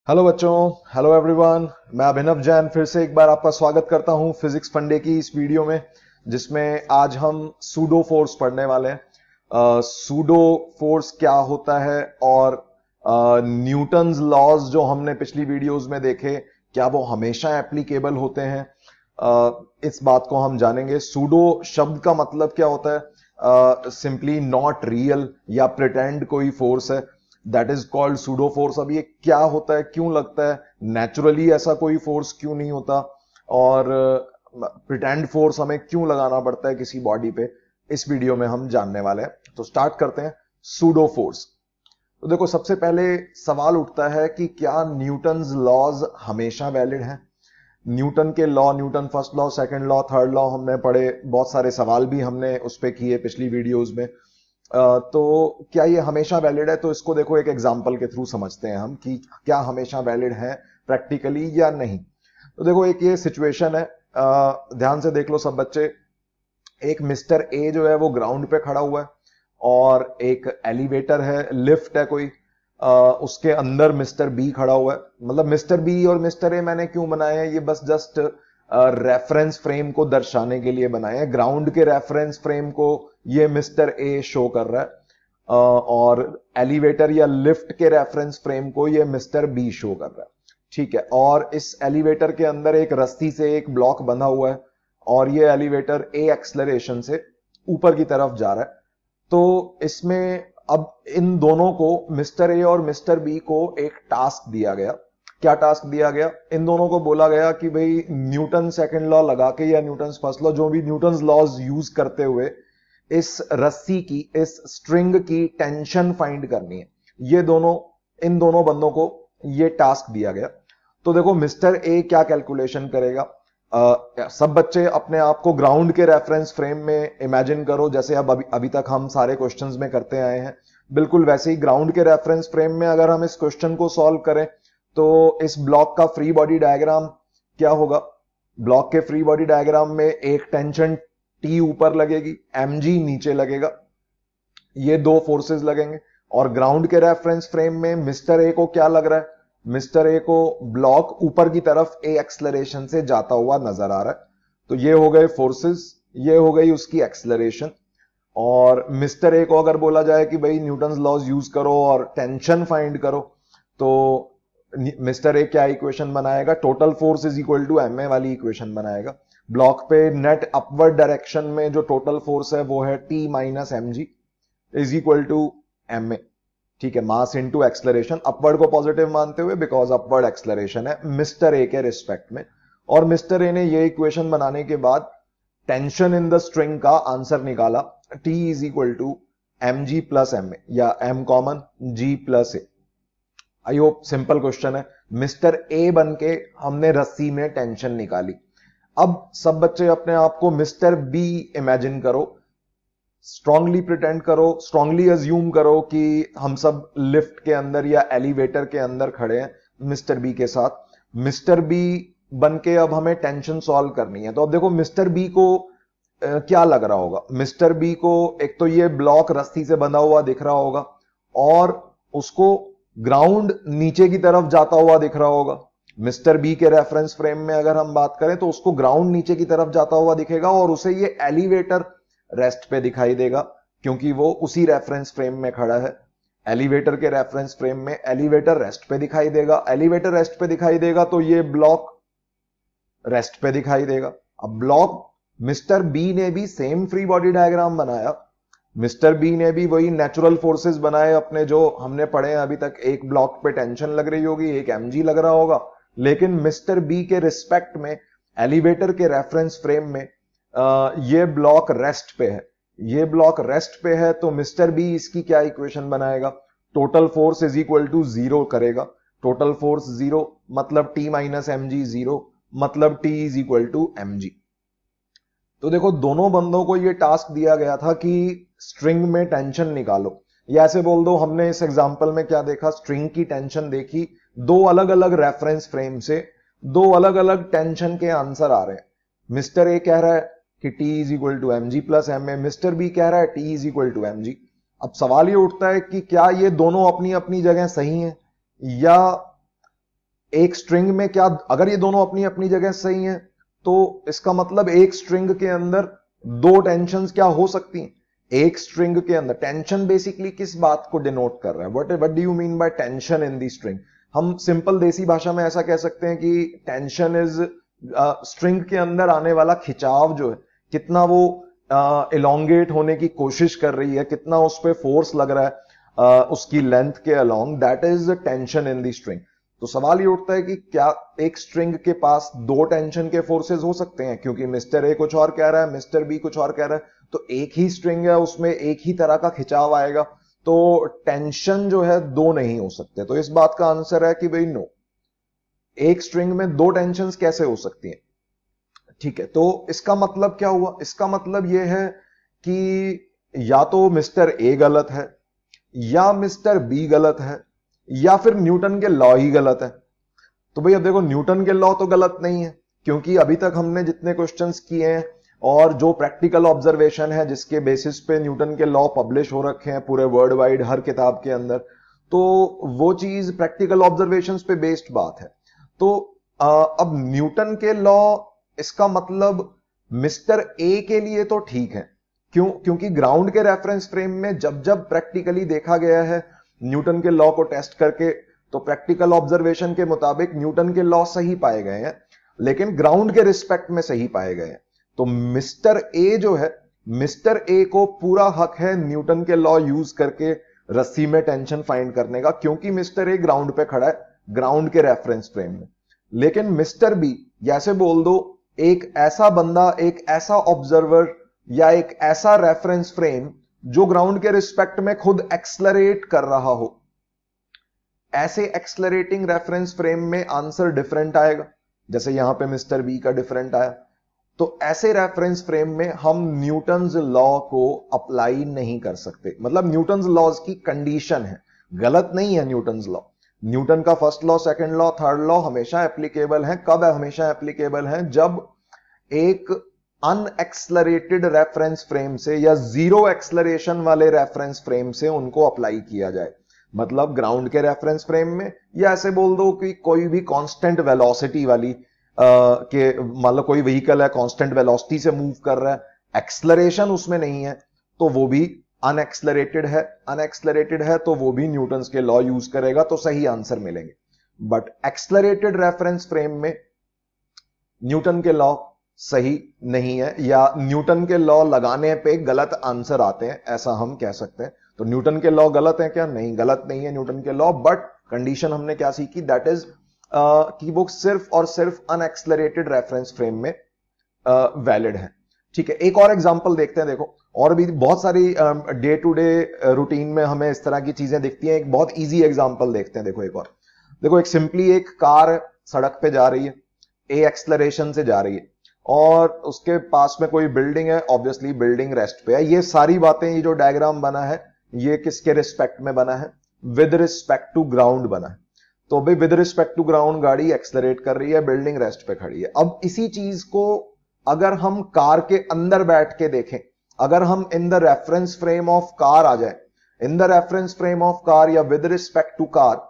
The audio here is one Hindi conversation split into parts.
हेलो बच्चों। Hello everyone. मैं अभिनव जैन फिर से एक बार आपका स्वागत करता हूं फिजिक्स फंडे की इस वीडियो में, जिसमें आज हम सूडो फोर्स पढ़ने वाले हैं। सूडो फोर्स क्या होता है और न्यूटन्स लॉज जो हमने पिछली वीडियोस में देखे, क्या वो हमेशा एप्लीकेबल होते हैं? इस बात को हम जानेंगे। सूडो शब्द का मतलब क्या होता है? सिंपली नॉट रियल या प्रिटेंड कोई फोर्स है, that is called pseudo force. अब ये क्या होता है, क्यों लगता है, नेचुरली ऐसा कोई फोर्स क्यों नहीं होता, और प्रिटेंड फोर्स हमें क्यों लगाना पड़ता है किसी बॉडी पे, इस वीडियो में हम जानने वाले हैं। तो स्टार्ट करते हैं सूडो फोर्स। तो देखो, सबसे पहले सवाल उठता है कि क्या न्यूटन्स लॉज हमेशा वैलिड हैं? न्यूटन के law, Newton first law, second law, third law हमने पढ़े, बहुत सारे सवाल भी हमने उस पे किए पिछली वीडियोस में। तो क्या ये हमेशा वैलिड है? तो इसको देखो एक एग्जांपल के थ्रू समझते हैं हम कि क्या हमेशा वैलिड है प्रैक्टिकली या नहीं। तो देखो, एक ये सिचुएशन है, ध्यान से देख लो सब बच्चे। एक मिस्टर ए जो है वो ग्राउंड पे खड़ा हुआ है और एक एलिवेटर है, लिफ्ट है कोई, उसके अंदर मिस्टर बी खड़ा हुआ है। मतलब मिस्टर बी और मिस्टर ए मैंने क्यों बनाए हैं, ये बस जस्ट रेफरेंस फ्रेम को दर्शाने के लिए बनाए हैं। ग्राउंड के रेफरेंस फ्रेम को ये मिस्टर ए शो कर रहा है, और एलिवेटर या लिफ्ट के रेफरेंस फ्रेम को ये मिस्टर बी शो कर रहा है। ठीक है, और इस एलिवेटर के अंदर एक रस्सी से एक ब्लॉक बंधा हुआ है और ये एलिवेटर ए एक्सलरेशन से ऊपर की तरफ जा रहा है। तो इसमें अब इन दोनों को, मिस्टर ए और मिस्टर बी को, एक टास्क दिया गया। क्या टास्क दिया गया? इन दोनों को बोला गया कि भाई न्यूटन सेकंड लॉ लगा के या न्यूटन फर्स्ट लॉ, जो भी न्यूटन लॉज यूज करते हुए इस रस्सी की, इस स्ट्रिंग की टेंशन फाइंड करनी है। ये दोनों, इन दोनों बंदों को ये टास्क दिया गया। तो देखो, मिस्टर ए क्या कैलकुलेशन करेगा? सब बच्चे अपने आप को ग्राउंड के रेफरेंस फ्रेम में इमेजिन करो, जैसे अब अभी तक हम सारे क्वेश्चंस में करते आए हैं। बिल्कुल वैसे ही ग्राउंड के रेफरेंस फ्रेम में अगर हम इस क्वेश्चन को सॉल्व करें तो इस ब्लॉक का फ्री बॉडी डायग्राम क्या होगा? ब्लॉक के फ्री बॉडी डायग्राम में एक टेंशन टी ऊपर लगेगी, mg नीचे लगेगा, ये दो फोर्सेस लगेंगे। और ग्राउंड के रेफरेंस फ्रेम में मिस्टर ए को क्या लग रहा है? मिस्टर ए को ब्लॉक ऊपर की तरफ ए एक्सलरेशन से जाता हुआ नजर आ रहा है। तो ये हो गए फोर्सेस, ये हो गई उसकी एक्सलरेशन। और मिस्टर ए को अगर बोला जाए कि भाई न्यूटन्स लॉज यूज करो और टेंशन फाइंड करो, तो मिस्टर ए क्या इक्वेशन बनाएगा? Total force is equal to m a वाली इक्वेशन बनाएगा। ब्लॉक पे नेट अपवर्ड डायरेक्शन में जो टोटल फोर्स है वो है T minus M g is equal to m a. ठीक है, मास इनटू एक्सलरेशन, अपवर्ड को पॉजिटिव मानते हुए, बिकॉज अपवर्ड एक्सलरेशन है मिस्टर ए के रिस्पेक्ट में। और मिस्टर ए ने ये इक्वेशन बनाने के बाद टेंशन इन द स्ट्रिंग का आंसर निकाला, T is equal to M G plus M A, या M common, G plus A. I hope simple question है। मिस्टर ए बन के हमने रस्सी में टेंशन निकाली। अब सब बच्चे अपने आप को मिस्टर बी इमेजिन करो, स्ट्रांगली प्रिटेंड करो, स्ट्रांगली अज्यूम करो कि हम सब लिफ्ट के अंदर या एलिवेटर के अंदर खड़े हैं मिस्टर बी के साथ। मिस्टर बी बन के अब हमें टेंशन सॉल्व करनी है। तो अब देखो, मिस्टर बी को क्या लग रहा होगा? मिस्टर बी को एक तो ये ब्लॉक रस्सी से बंधा हुआ दिख रहा होगा, और उसको ग्राउंड नीचे की तरफ जाता हुआ दिख रहा होगा। मिस्टर बी के रेफरेंस फ्रेम में अगर हम बात करें तो उसको ग्राउंड नीचे की तरफ जाता हुआ दिखेगा, और उसे ये एलिवेटर रेस्ट पे दिखाई देगा, क्योंकि वो उसी रेफरेंस फ्रेम में खड़ा है। एलिवेटर के रेफरेंस फ्रेम में एलिवेटर रेस्ट पे दिखाई देगा। एलिवेटर रेस्ट पे दिखाई देगा तो ये ब्लॉक रेस्ट पे दिखाई देगा। अब ब्लॉक, मिस्टर बी ने भी सेम फ्री बॉडी डायग्राम बनाया, मिस्टर बी ने भी वही नेचुरल फोर्सेस बनाए अपने, जो हमने पढ़े हैं अभी तक। एक ब्लॉक पे टेंशन लग रही होगी, एक mg लग रहा होगा, लेकिन मिस्टर बी के रिस्पेक्ट में एलिवेटर के रेफरेंस फ्रेम में ये ब्लॉक रेस्ट पे है, ये ब्लॉक रेस्ट पे है। तो मिस्टर बी इसकी क्या इक्वेशन बनाएगा? Total force is equal to zero करेगा। टोटल फोर्स जीरो मतलब T minus M G zero, मतलब T is equal to M G. तो देखो, दोनों बंदों को ये टास्क दिया गया था कि स्ट्रिंग में टेंशन निकालो, या ऐसे बोल दो, हमने इस एग्जांपल में क्या देखा? स्ट्रिंग की टेंशन देखी, दो अलग अलग रेफरेंस फ्रेम से दो अलग अलग टेंशन के आंसर आ रहे हैं। मिस्टर ए कह रहा है कि T is equal to M G plus M a, mister B कह रहा है T is equal to M g. अब सवाल ये उठता है कि क्या ये दोनों अपनी अपनी जगह सही हैं, या एक स्ट्रिंग में क्या, अगर ये दोनों अपनी अपनी जगह सही हैं तो इसका मतलब एक स्ट्रिंग के अंदर दो टेंशंस क्या हो सकती हैं? एक स्ट्रिंग के अंदर टेंशन बेसिकली किस बात को डिनोट कर रहा है? What do you mean by tension in the string? हम सिंपल देसी भाषा में ऐसा कह सकते हैं कि टेंशन इज स्ट्रिंग के अंदर आने वाला खिंचाव जो है, कितना वो इलोंगेट होने की कोशिश कर रही है, कितना उस पर फोर्स लग रहा है उसकी लेंथ के along, that is tension in the string. तो सवाल ये उठता है कि क्या एक स्ट्रिंग के पास दो टेंशन के फोर्सेस हो सकते हैं? क्योंकि मिस्टर ए कुछ और कह रहा है, मिस्टर बी कुछ और कह रहा है, तो एक ही स्ट्रिंग है, उसमें एक ही तरह का खिंचाव आएगा, तो टेंशन जो है दो नहीं हो सकते। तो इस बात का आंसर है कि भाई नो, एक स्ट्रिंग में दो टेंशंस कैसे हो सकती हैं? ठीक है, तो इसका मतलब क्या हुआ? इसका मतलब यह है कि या तो मिस्टर ए गलत है, या मिस्टर बी गलत है, या फिर न्यूटन के लॉ ही गलत है। तो भाई अब देखो, न्यूटन के लॉ तो गलत नहीं है, क्योंकि अभी तक हमने जितने क्वेश्चंस किए हैं और जो प्रैक्टिकल ऑब्जर्वेशन है जिसके बेसिस पे न्यूटन के लॉ पब्लिश हो रखे हैं पूरे वर्ल्ड वाइड हर किताब के अंदर, तो वो चीज प्रैक्टिकल ऑब्जर्वेशंस पे बेस्ड बात है। तो अब न्यूटन के लॉ, इसका मतलब मिस्टर ए के लिए तो ठीक है, क्यों? क्योंकि ग्राउंड के रेफरेंस फ्रेम में जब जब प्रैक्टिकली देखा गया है न्यूटन के लॉ को टेस्ट करके, तो प्रैक्टिकल ऑब्जर्वेशन के मुताबिक न्यूटन के लॉ सही पाए गए हैं, लेकिन ग्राउंड के रिस्पेक्ट में सही पाए गए हैं। तो मिस्टर ए जो है, मिस्टर ए को पूरा हक है न्यूटन के लॉ यूज करके रस्सी में टेंशन फाइंड करने का, क्योंकि मिस्टर ए ग्राउंड पे खड़ा है, ग्राउंड के रेफरेंस फ्रेम में। लेकिन मिस्टर बी, जैसे बोल दो एक ऐसा बंदा, एक ऐसा ऑब्जर्वर या एक ऐसा रेफरेंस फ्रेम जो ग्राउंड के रिस्पेक्ट में खुद एक्सलरेट कर रहा हो, ऐसे एक्सलरेटिंग रेफरेंस फ्रेम में आंसर डिफरेंट आएगा, जैसे यहां पे मिस्टर बी का डिफरेंट आया। तो ऐसे रेफरेंस फ्रेम में हम न्यूटन्स लॉ को अप्लाई नहीं कर सकते, मतलब न्यूटन्स लॉज की कंडीशन है, गलत नहीं है न्यूटन्स लॉ। न्यूटन का first law, second law, third law हमेशा एप्लीकेबल है। कब है हमेशा एप्लीकेबल है? जब एक अनएक्सलरेटेड रेफरेंस फ्रेम से या जीरो एक्सलरेशन वाले रेफरेंस फ्रेम से उनको अप्लाई किया जाए। मतलब ग्राउंड के रेफरेंस फ्रेम में, या ऐसे बोल दो कि कोई भी कांस्टेंट वेलोसिटी वाली के, मतलब कोई व्हीकल है कांस्टेंट वेलोसिटी से मूव कर रहा है, एक्सलरेशन उसमें नहीं है, तो वो भी अनएक्सलरेटेड है। अनएक्सलरेटेड है तो वो भी न्यूटन्स के लॉ यूज करेगा, तो सही आंसर मिलेंगे। बट एक्सलरेटेड रेफरेंस फ्रेम में न्यूटन के लॉ सही नहीं है, या न्यूटन के लॉ लगाने पे गलत आंसर आते हैं, ऐसा हम कह सकते हैं। तो न्यूटन के लॉ गलत है क्या? नहीं, गलत नहीं है न्यूटन के लॉ, बट कंडीशन हमने क्या सीखी? दैट इज कि वो सिर्फ और सिर्फ अनएक्सलरेटेड रेफरेंस फ्रेम में वैलिड है। ठीक है, एक और एग्जांपल देखते हैं। देखो, और भी बहुत सारी डे टू डे रूटीन में हमें इस तरह की चीजें दिखती हैं। एक बहुत इजी एग्जांपल देखते हैं। देखो एक और, देखो एक सिंपली एक कार सड़क पे जा रही है, ए एक्सलरेशन से जा रही है, और उसके पास में कोई बिल्डिंग है, ऑब्वियसली बिल्डिंग रेस्ट पे है। ये सारी बातें, ये जो डायग्राम बना है, ये किसके रिस्पेक्ट में बना है? विद रिस्पेक्ट टू ग्राउंड बना है। तो भाई विद रिस्पेक्ट टू ग्राउंड गाड़ी एक्सलरेट कर रही है, बिल्डिंग रेस्ट पे खड़ी है। अब इसी चीज को अगर हम कार के अंदर बैठ के देखें, अगर हम in the reference frame of car आ जाए, in the reference frame of car या विद रिस्पेक्ट टू कार,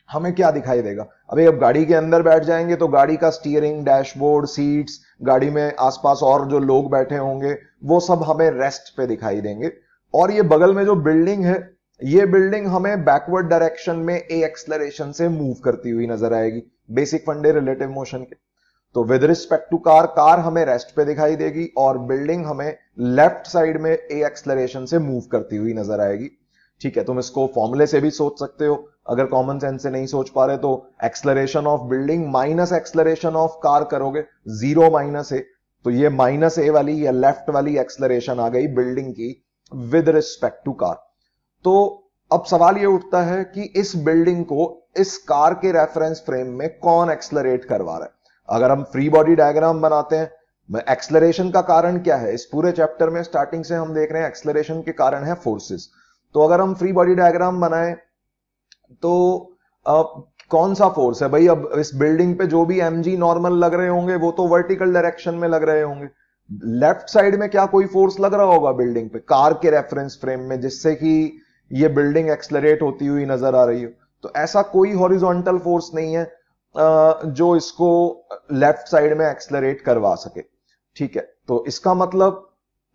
हमें क्या दिखाई देगा? अभी अब गाड़ी के अंदर बैठ जाएंगे तो गाड़ी का स्टीयरिंग, डैशबोर्ड, सीट्स, गाड़ी में आसपास और जो लोग बैठे होंगे वो सब हमें रेस्ट पे दिखाई देंगे। और ये बगल में जो बिल्डिंग है, ये बिल्डिंग हमें बैकवर्ड डायरेक्शन में ए एक्सलरेशन से मूव करती हुई नजर आएगी, बेसिक फंडे रिलेटिव मोशन के। तो with respect to car, car हमें रेस्ट पे दिखाई देगी और बिल्डिंग हमें लेफ्ट साइड में ए एक्सलरेशन से मूव करती हुई नजर आएगी। ठीक है, तुम इसको फॉर्मूले से भी सोच सकते हो, अगर कॉमन सेंस से नहीं सोच पा रहे तो acceleration of building minus acceleration of car करोगे, जीरो माइनस ए, तो ये माइनस ए वाली या लेफ्ट वाली एक्सलरेशन आ गई बिल्डिंग की विद रिस्पेक्ट टू कार। तो अब सवाल ये उठता है कि इस बिल्डिंग को इस कार के रेफरेंस फ्रेम में कौन एक्सलरेट करवा रहा है? अगर हम फ्री बॉडी डायग्राम बनाते हैं, एक्सलरेशन का कारण क्या है? इस पूरे चैप्टर में स्टार्टिंग से हम देख रहे हैं एक्सलरेशन के कारण है फोर्सेस। तो अगर हम फ्री बॉडी डायग्राम बनाएं तो कौन सा फोर्स है भाई? अब इस बिल्डिंग पे जो भी mg नॉर्मल लग रहे होंगे वो तो वर्टिकल डायरेक्शन में लग रहे होंगे। लेफ्ट साइड में क्या कोई फोर्स लग रहा होगा बिल्डिंग पे, कार के रेफरेंस फ्रेम में, जिससे कि ये बिल्डिंग एक्सलरेट होती हुई नजर आ रही हो? तो ऐसा कोई हॉरिजॉन्टल फोर्स नहीं है। जो इसको लेफ्ट साइड में एक्सलरेट करवा सके। ठीक है, तो इसका मतलब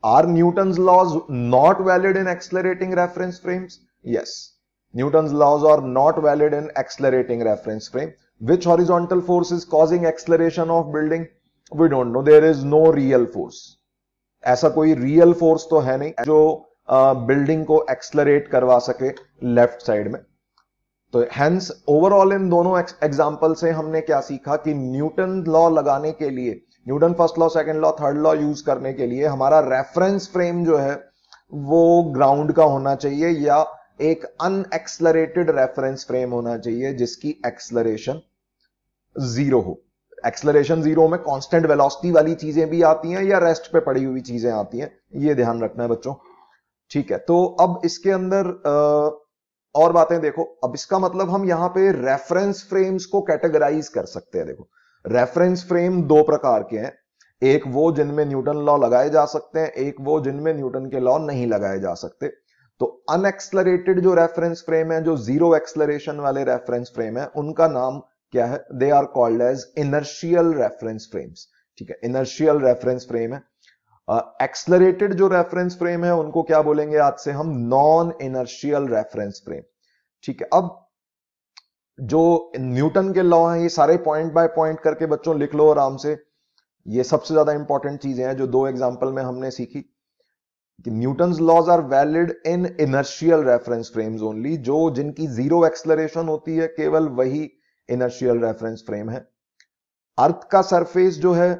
are Newton's laws not valid in accelerating reference frames? Yes, Newton's laws are not valid in accelerating reference frame. Which horizontal force is causing acceleration of building? We don't know. There is no real force. ऐसा कोई रियल फोर्स तो है नहीं जो बिल्डिंग को एक्सलरेट करवा सके लेफ्ट साइड में। तो हेंस ओवरऑल इन दोनों एग्जांपल से हमने क्या सीखा कि न्यूटन लॉ लगाने के लिए, Newton first law, second law, third law use करने के लिए हमारा रेफरेंस फ्रेम जो है वो ग्राउंड का होना चाहिए या एक अनएक्सलरेटेड रेफरेंस फ्रेम होना चाहिए जिसकी एक्सलरेशन जीरो हो। एक्सलरेशन जीरो में कांस्टेंट वेलोसिटी वाली चीजें भी आती हैं या रेस्ट पे पड़ी हुई चीजें आती हैं, ये ध्यान रखना है बच्चों। ठीक है, तो अब इसके अंदर और बातें देखो। अब इसका मतलब हम यहां पे रेफरेंस फ्रेम्स को कैटेगराइज कर सकते हैं। देखो, रेफरेंस फ्रेम दो प्रकार के हैं, एक वो जिनमें न्यूटन लॉ लगाए जा सकते हैं, एक वो जिनमें न्यूटन के लॉ नहीं लगाए जा सकते। तो अनएक्सलरेटेड जो रेफरेंस फ्रेम है, जो जीरो एक्सलरेशन वाले रेफरेंस फ्रेम है, उनका नाम क्या है? They are called as inertial reference frames. ठीक है, इनर्शियल रेफरेंस फ्रेम है। एक्सलरेटेड जो रेफरेंस फ्रेम है उनको क्या बोलेंगे आज से हम? Non inertial reference frame. ठीक है, अब जो न्यूटन के लॉ हैं ये सारे पॉइंट बाय पॉइंट करके बच्चों लिख लो आराम से। ये सबसे ज्यादा इंपॉर्टेंट चीजें हैं जो दो एग्जांपल में हमने सीखी कि Newton's laws are valid in inertial reference frames only. जो जिनकी जीरो एक्सलरेशन होती है केवल वही इनर्शियल रेफरेंस फ्रेम है। अर्थ का सरफेस जो है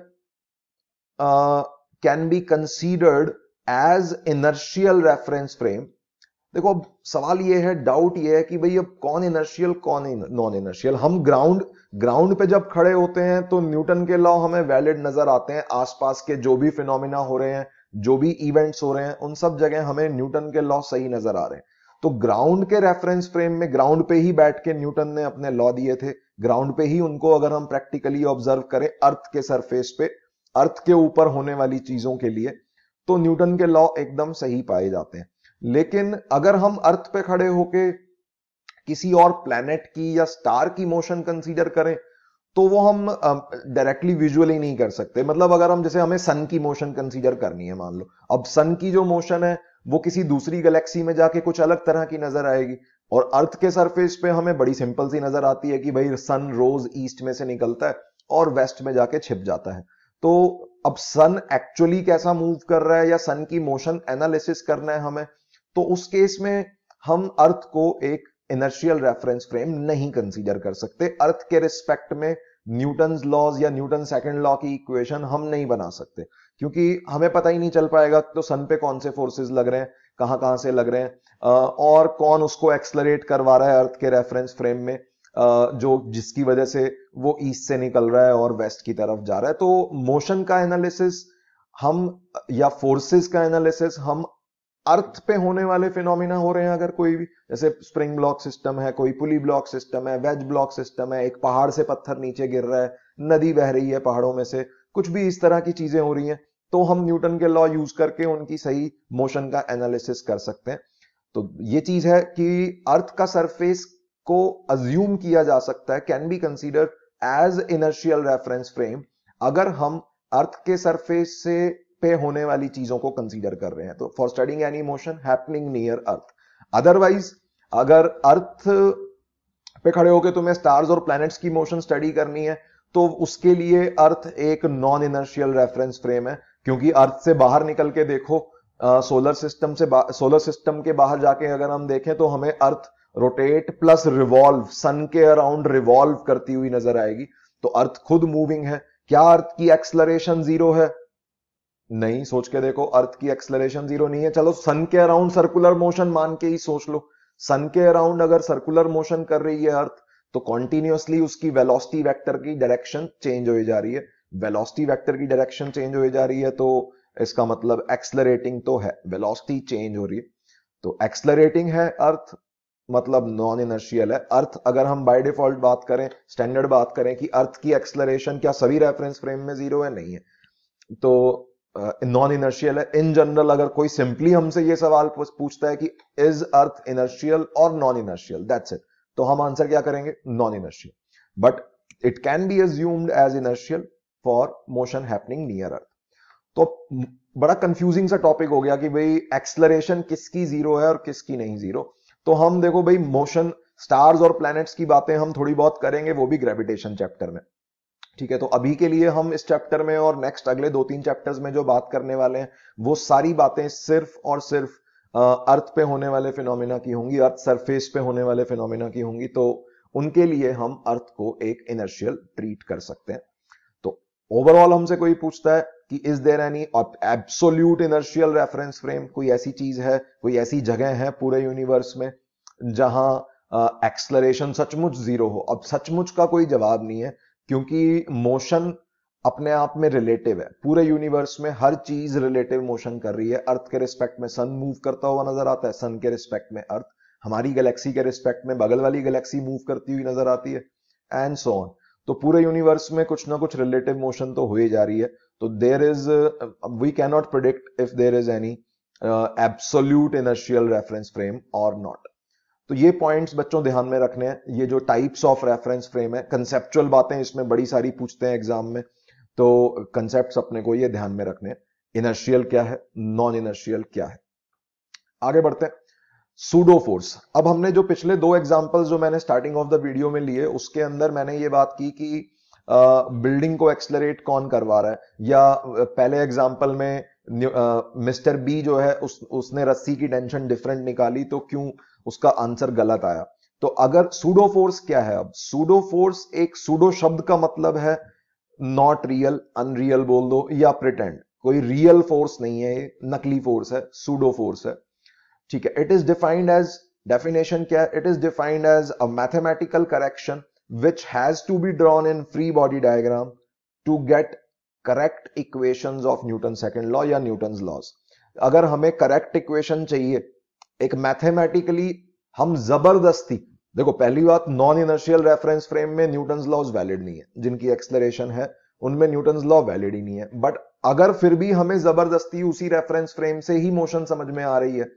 can be considered as inertial reference frame. देखो, अब सवाल ये है, डाउट ये है कि भाई अब कौन इनर्शियल कौन नॉन इनर्शियल। हम ग्राउंड पे जब खड़े होते हैं तो न्यूटन के लॉ हमें वैलिड नजर आते हैं। आसपास के जो भी फिनोमिना हो रहे हैं, जो भी इवेंट्स हो रहे हैं, उन सब जगह हमें न्यूटन के लॉ सही नजर आ रहे हैं। तो ग्राउंड के रेफरेंस फ्रेम में ग्राउंड पे ही बैठ के न्यूटन ने अपने लॉ दिए थे। ग्राउंड पे ही उनको अगर हम प्रैक्टिकली ऑब्जर्व करें अर्थ के सरफेस पे, अर्थ के ऊपर होने वाली चीजों के लिए, तो न्यूटन के लॉ एकदम सही पाए जाते हैं। लेकिन अगर हम अर्थ पे खड़े होके किसी और प्लैनेट की या स्टार की मोशन कंसीडर करें तो वो हम डायरेक्टली विजुअली नहीं कर सकते। मतलब अगर हम, जैसे हमें सन की मोशन कंसीडर करनी है, मान लो अब सन की जो मोशन है वो किसी दूसरी गैलेक्सी में जाके कुछ अलग तरह की नजर आएगी, और अर्थ के सरफेस पे हमें बड़ी सिंपल सी नजर आती है कि भाई सन रोज ईस्ट में से निकलता है और वेस्ट में जाके छिप जाता है। तो अब सन एक्चुअली कैसा मूव कर रहा है या सन की मोशन एनालिसिस करना है हमें, तो उस केस में हम अर्थ को एक इनर्शियल रेफरेंस फ्रेम नहीं कंसीडर कर सकते। अर्थ के रिस्पेक्ट में न्यूटन्स लॉज या न्यूटन सेकंड लॉ की इक्वेशन हम नहीं बना सकते, क्योंकि हमें पता ही नहीं चल पाएगा तो सन पे कौन से फोर्सेस लग रहे हैं, कहां कहां से लग रहे हैं, और कौन उसको एक्सलरेट करवा रहा है अर्थ के रेफरेंस फ्रेम में, जो जिसकी वजह से वो ईस्ट से निकल रहा है और वेस्ट की तरफ जा रहा है। तो मोशन का एनालिसिस हम, या फोर्सेस का एनालिसिस हम अर्थ पे होने वाले फिनोमिना हो रहे हैं, अगर कोई भी, जैसे स्प्रिंग ब्लॉक सिस्टम है, कोई पुली ब्लॉक सिस्टम है, वेज ब्लॉक सिस्टम है, एक पहाड़ से पत्थर नीचे गिर रहा है, नदी बह रही है पहाड़ों में से, कुछ भी इस तरह की चीजें हो रही हैं, तो हम न्यूटन के लॉ यूज करके उनकी सही मोशन का एनालिसिस कर सकते हैं। तो ये चीज है कि अर्थ का सरफेस को अज्यूम किया जा सकता है, can be considered as inertial reference frame, अगर हम अर्थ के सरफेस से पे होने वाली चीजों को कंसीडर कर रहे हैं। तो for studying any motion happening near earth. Otherwise अगर अर्थ पे खड़े होकर तुम्हें स्टार्स और प्लैनेट्स की मोशन स्टडी करनी है तो उसके लिए अर्थ एक नॉन इनर्शियल रेफरेंस फ्रेम है, क्योंकि अर्थ से बाहर निकल के देखो, सोलर सिस्टम के बाहर जाके अगर हम देखें तो हमें अर्थ रोटेट प्लस रिवॉल्व, सन के अराउंड रिवॉल्व करती हुई नजर आएगी। तो अर्थ खुद मूविंग है। क्या अर्थ की एक्सलरेशन जीरो है? नहीं। सोच के देखो, अर्थ की एक्सलरेशन जीरो नहीं है। चलो सन के अराउंड सर्कुलर मोशन मान के ही सोच लो, सन के अराउंड अगर सर्कुलर मोशन कर रही है अर्थ, तो कॉन्टिन्यूअसली उसकी वेलोसिटी वेक्टर की डायरेक्शन चेंज हो जा रही है। वेलोसिटी वेक्टर की डायरेक्शन चेंज हो जा रही है तो इसका मतलब एक्सलरेटिंग तो है, वेलोसिटी चेंज हो रही है। तो एक्सलरेटिंग है अर्थ, मतलब नॉन इनर्शियल है। अर्थ, अगर हम बाय डिफॉल्ट बात करें, स्टैंडर्ड बात करें कि अर्थ की एक्सलरेशन क्या सभी रेफरेंस फ्रेम में जीरो है, नहीं है, तो नॉन इनर्शियल है। इन जनरल अगर कोई सिंपली हमसे ये सवाल पूछता है कि इज अर्थ इनर्शियल और नॉन इनर्शियल, दैट्स इट, तो हम आंसर क्या करेंगे? Non inertial. But it can be assumed as inertial for motion happening near earth. तो बड़ा कंफ्यूजिंग सा टॉपिक हो गया कि भाई एक्सलरेशन किसकी जीरो है और किसकी नहीं जीरो। तो हम देखो भाई मोशन स्टार्स और प्लैनेट्स की बातें हम थोड़ी बहुत करेंगे, वो भी ग्रेविटेशन चैप्टर में, ठीक है। तो अभी के लिए हम इस चैप्टर में और नेक्स्ट अगले 2-3 चैप्टर्स में जो बात करने वाले हैं वो सारी बातें सिर्फ और सिर्फ अर्थ पे होने वाले फिनोमिना की होंगी, अर्थ सरफेस पे होने वाले फिनोमिना की होंगी। तो उनके लिए हम अर्थ को एक इनर्शियल ट्रीट कर सकते हैं। तो ओवरऑल हमसे कोई पूछता है कि is there any absolute inertial reference frame, कोई ऐसी चीज है, कोई ऐसी जगह है पूरे यूनिवर्स में जहां एक्सलरेशन सचमुच जीरो हो? अब सचमुच का कोई जवाब नहीं है, क्योंकि मोशन अपने आप में रिलेटिव है। पूरे यूनिवर्स में हर चीज रिलेटिव मोशन कर रही है। अर्थ के रिस्पेक्ट में सन मूव करता हुआ नजर आता है, सन के रिस्पेक्ट में अर्थ, हमारी गैलेक्सी के रिस्पेक्ट में बगल वाली गैलेक्सी मूव करती हुई नजर आती है, एंड सो ऑन। तो पूरे यूनिवर्स में कुछ ना कुछ रिलेटिव मोशन तो हो ही जा रही है। तो there is, we can not predict if there is any absolute inertial reference frame और नॉट। तो ये पॉइंट्स बच्चों ध्यान में रखने हैं। ये जो टाइप्स ऑफ रेफरेंस फ्रेम है, कंसेप्चुअल बातें इसमें बड़ी सारी पूछते हैं एग्जाम में, तो कंसेप्ट्स अपने को ये ध्यान में रखने हैं। इनर्शियल क्या है, नॉन इनर्शियल क्या है। आगे बढ़ते हैं। Pseudo force. अब हमने जो पिछले 2 एग्जांपल्स जो मैंने स्टार्टिंग ऑफ द वीडियो में लिए, उसके अंदर मैंने ये बात की कि बिल्डिंग को एक्सलरेट कौन करवा रहा है, या पहले एग्जांपल में मिस्टर बी जो है उसने रस्सी की टेंशन डिफरेंट निकाली, तो क्यों उसका आंसर गलत आया। तो अगर सूडो फोर्स क्या है, अब सूडो फोर्स, एक सूडो शब्द का मतलब है नॉट रियल, अनरियल बोल दो या प्रिटेंड, कोई रियल फोर्स नहीं है, ये नकली फोर्स है, सूडो फोर्स है, ठीक है। It is defined as, definition क्या है, it is defined as a mathematical correction which has to be drawn in free body diagram to get correct equations of Newton's second law या Newton's laws। अगर हमें करेक्ट इक्वेशन चाहिए एक मैथमेटिकली, हम जबरदस्ती, देखो पहली बात, नॉन इनर्शियल रेफरेंस फ्रेम में न्यूटन्स लॉज वैलिड नहीं है, जिनकी एक्सलरेशन है उनमें न्यूटन्स लॉ वैलिड ही नहीं है। बट अगर फिर भी हमें जबरदस्ती उसी रेफरेंस फ्रेम से ही मोशन समझ में आ रही है,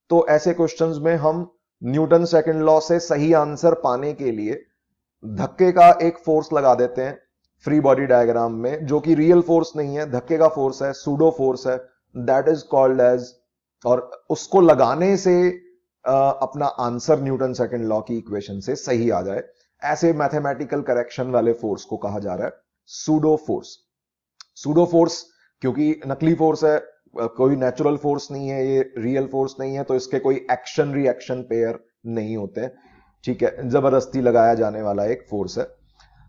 तो ऐसे क्वेश्चंस में हम न्यूटन सेकंड लॉ से सही आंसर पाने के लिए धक्के का एक फोर्स लगा देते हैं फ्री बॉडी डायग्राम में, जो कि रियल फोर्स नहीं है, धक्के का फोर्स है, सूडो फोर्स है, दैट इज कॉल्ड एज, और उसको लगाने से अपना आंसर न्यूटन सेकंड लॉ की इक्वेशन से सही आ जाए, ऐसे मैथमेटिकल करेक्शन वाले फोर्स को कहा जा रहा है सूडो फोर्स। सूडो फोर्स क्योंकि नकली फोर्स है, कोई नेचुरल फोर्स नहीं है, ये रियल फोर्स नहीं है, तो इसके कोई एक्शन रिएक्शन पेयर नहीं होते, ठीक है, जबरदस्ती लगाया जाने वाला एक फोर्स है।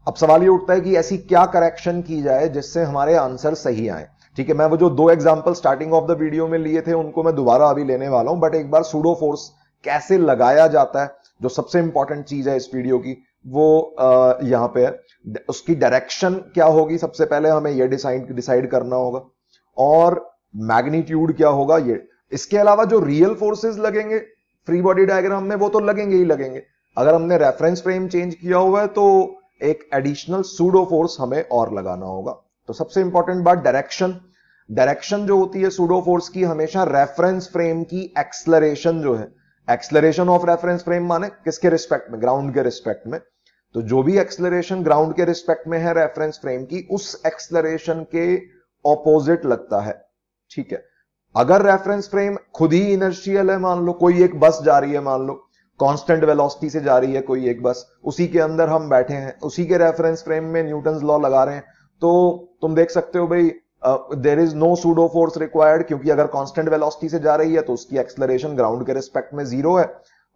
अब सवाल ये उठता है कि ऐसी क्या करेक्शन की जाए जिससे हमारे आंसर सही आए, ठीक है। मैं वो जो 2 example starting of the video में लिए थे उनको मैं दोबारा अभी लेने वाला हूं, बट एक बार सूडो फोर्स कैसे लगाया जाता है, जो सबसे इंपॉर्टेंट चीज है इस वीडियो की, वो यहां पे है। उसकी डायरेक्शन क्या होगी, सबसे पहले हमें यह डिसाइड करना होगा, और मैग्नीट्यूड क्या होगा ये। इसके अलावा जो रियल फोर्सेस लगेंगे फ्री बॉडी डायग्राम में वो तो लगेंगे ही लगेंगे, अगर हमने रेफरेंस फ्रेम चेंज किया हुआ है तो एक एडिशनल सूडो फोर्स हमें और लगाना होगा। तो सबसे इंपॉर्टेंट बात डायरेक्शन। डायरेक्शन जो होती है सूडो फोर्स की, हमेशा रेफरेंस फ्रेम की एक्सलरेशन जो है, एक्सलरेशन ऑफ रेफरेंस फ्रेम माने किसके रिस्पेक्ट में, ग्राउंड के रिस्पेक्ट में। तो जो भी एक्सलरेशन ग्राउंड के रिस्पेक्ट में है रेफरेंस फ्रेम की, उस एक्सलरेशन के ऑपोजिट लगता है, ठीक है। अगर रेफरेंस फ्रेम खुद ही इनर्शियल है, मान लो कोई एक बस जा रही है, मान लो कांस्टेंट वेलोसिटी से जा रही है कोई एक बस, उसी के अंदर हम बैठे हैं, उसी के रेफरेंस फ्रेम में न्यूटन्स लॉ लगा रहे हैं, तो तुम देख सकते हो भाई there is no pseudo force required, क्योंकि अगर कांस्टेंट वेलोसिटी से जा रही है तो उसकी एक्सलरेशन ग्राउंड के रिस्पेक्ट में 0 है,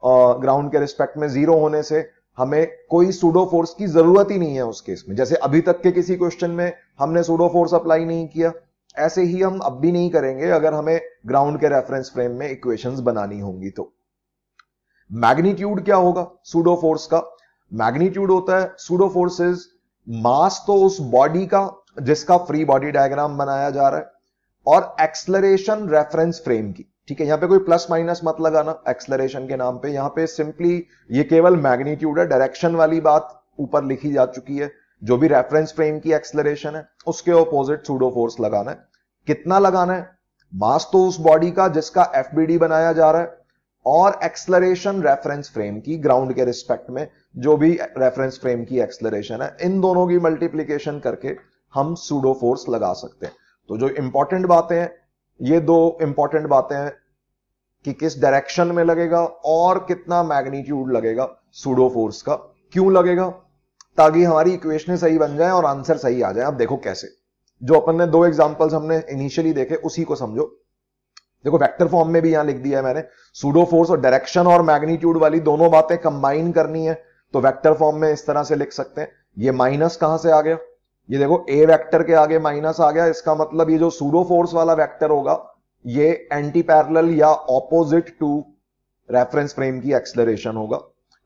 और ग्राउंड के रिस्पेक्ट में 0 होने से हमें कोई सूडो फोर्स की जरूरत ही नहीं है उस केस में। जैसे अभी तक के किसी क्वेश्चन में हमने सूडो फोर्स अप्लाई नहीं किया, ऐसे ही हम अब भी नहीं करेंगे अगर हमें ग्राउंड के रेफरेंस फ्रेम में इक्वेशंस बनानी होंगी। तो मैग्नीट्यूड क्या होगा सूडो फोर्स का? मैग्नीट्यूड होता है सूडो फोर्सेस मास तो उस बॉडी का जिसका फ्री बॉडी डायग्राम बनाया जा रहा है, और एक्सलरेशन रेफरेंस फ्रेम की, ठीक है। यहां पे कोई प्लस माइनस मत लगाना एक्सलरेशन के नाम पे, यहां पे सिंपली ये केवल मैग्नीट्यूड है, डायरेक्शन वाली बात ऊपर लिखी जा चुकी है। जो भी रेफरेंस फ्रेम की एक्सलरेशन है उसके ऑपोजिट सूडो फोर्स लगाना है। कितना लगाना है? मास तो उस बॉडी का जिसका एफबीडी बनाया जा रहा है, और एक्सलरेशन रेफरेंस फ्रेम की ग्राउंड के रिस्पेक्ट में जो भी रेफरेंस फ्रेम की एक्सलरेशन है, इन दोनों की मल्टीप्लीकेशन करके हम सूडो फोर्स लगा सकते हैं। तो जो इंपॉर्टेंट बातें हैं, ये दो इंपॉर्टेंट बातें हैं कि किस डायरेक्शन में लगेगा और कितना मैग्नीट्यूड लगेगा सूडो फोर्स का, क्यों लगेगा, ताकि हमारी इक्वेशनें सही बन जाए और आंसर सही आ जाए। अब देखो कैसे, जो अपन ने दो एग्जांपल्स हमने इनिशियली देखे उसी को समझो। देखो वेक्टर फॉर्म में भी यहां लिख दिया है मैंने, सूडो फोर्स और डायरेक्शन और मैग्नीट्यूड वाली दोनों बातें कंबाइन करनी है, तो वेक्टर फॉर्म में इस तरह से लिख सकते हैं। ये माइनस कहां से आ गया, ये देखो ए वेक्टर के आगे माइनस आ गया, इसका मतलब ये जो सूडो फोर्स वाला वेक्टर होगा ये एंटी पैरेलल या ऑपोजिट टू रेफरेंस फ्रेम की एक्सलरेशन होगा,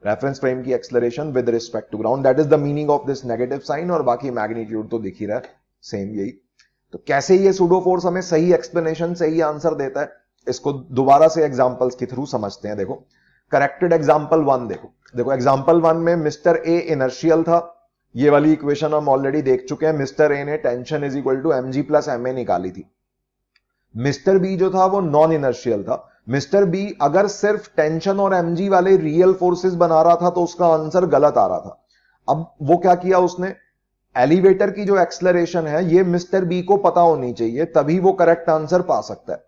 रेफरेंस फ्रेम की acceleration with respect to ground. That is the meaning of this negative sign, और बाकी मैग्नीट्यूड तो दिख ही रहा है सेम यही। तो कैसे ये सूडो फोर्स हमें सही एक्सप्लेनेशन, सही आंसर देता है, इसको दोबारा से एग्जांपल्स के थ्रू समझते हैं। देखो करेक्टेड एग्जांपल 1 देखो एग्जांपल 1 में मिस्टर ए इनर्शियल था, ये वाली इक्वेशन हम ऑलरेडी देख चुके हैं। मिस्टर ए ने tension is equal to mg plus ma निकाली थी। मिस्टर बी जो था वो नॉन इनर्शियल था। मिस्टर बी अगर सिर्फ टेंशन और mg वाले रियल फोर्सेस बना रहा था तो उसका आंसर गलत आ रहा था। अब वो क्या किया उसने, एलिवेटर की जो एक्सलरेशन है ये मिस्टर बी को पता होनी चाहिए, तभी वो करेक्ट आंसर पा सकता है।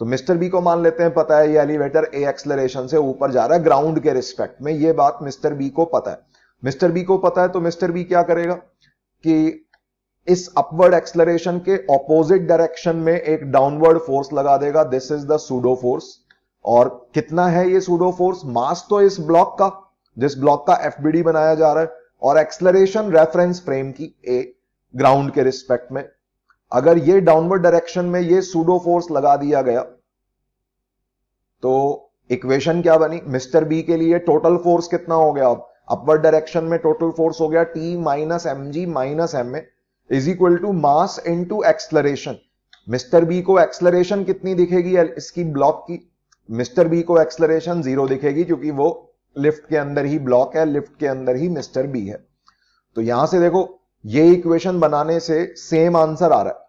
तो मिस्टर बी को मान लेते हैं पता है ये एलिवेटर ए एक्सलरेशन से ऊपर जा रहा है ग्राउंड के रिस्पेक्ट में, ये बात मिस्टर बी को पता है। मिस्टर बी को पता है तो मिस्टर बी क्या करेगा कि इस अपवर्ड एक्सलरेशन के ऑपोजिट डायरेक्शन में एक डाउनवर्ड फोर्स लगा देगा। This is the pseudo force. और कितना है ये सूडो फोर्स, मास तो इस ब्लॉक का, जिस ब्लॉक का एफबीडी बनाया जा रहा है, और एक्सलरेशन रेफरेंस फ्रेम की ए ग्राउंड के रिस्पेक्ट में। अगर ये डाउनवर्ड डायरेक्शन में ये सूडो फोर्स लगा दिया गया तो इक्वेशन क्या बनी, मिस्टर बी के लिए टोटल फोर्स कितना हो गया, अब अपवर्ड डायरेक्शन में टोटल फोर्स हो गया T minus mg minus ma is equal to mass into acceleration. Mister B को एक्सलरेशन कितनी दिखेगी इसकी ब्लॉक की, मिस्टर बी को एक्सलरेशन 0 दिखेगी क्योंकि वो लिफ्ट के अंदर ही ब्लॉक है, लिफ्ट के अंदर ही मिस्टर बी है। तो यहां से देखो ये इक्वेशन बनाने से सेम आंसर आ रहा है।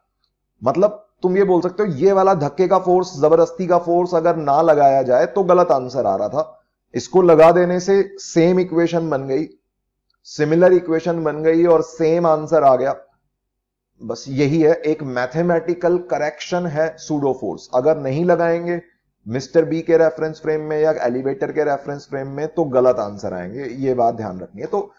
मतलब तुम ये बोल सकते हो ये वाला धक्के का फोर्स, जबरदस्ती का फोर्स अगर ना लगाया जाए तो गलत आंसर आ रहा था, इसको लगा देने से सेम इक्वेशन बन गई, सिमिलर इक्वेशन बन गई और सेम आंसर आ गया। बस यही है, एक मैथमेटिकल करेक्शन है सूडो फोर्स। अगर नहीं लगाएंगे मिस्टर बी के रेफरेंस फ्रेम में या एलिवेटर के रेफरेंस फ्रेम में तो गलत आंसर आएंगे, ये बात ध्यान रखनी है। तो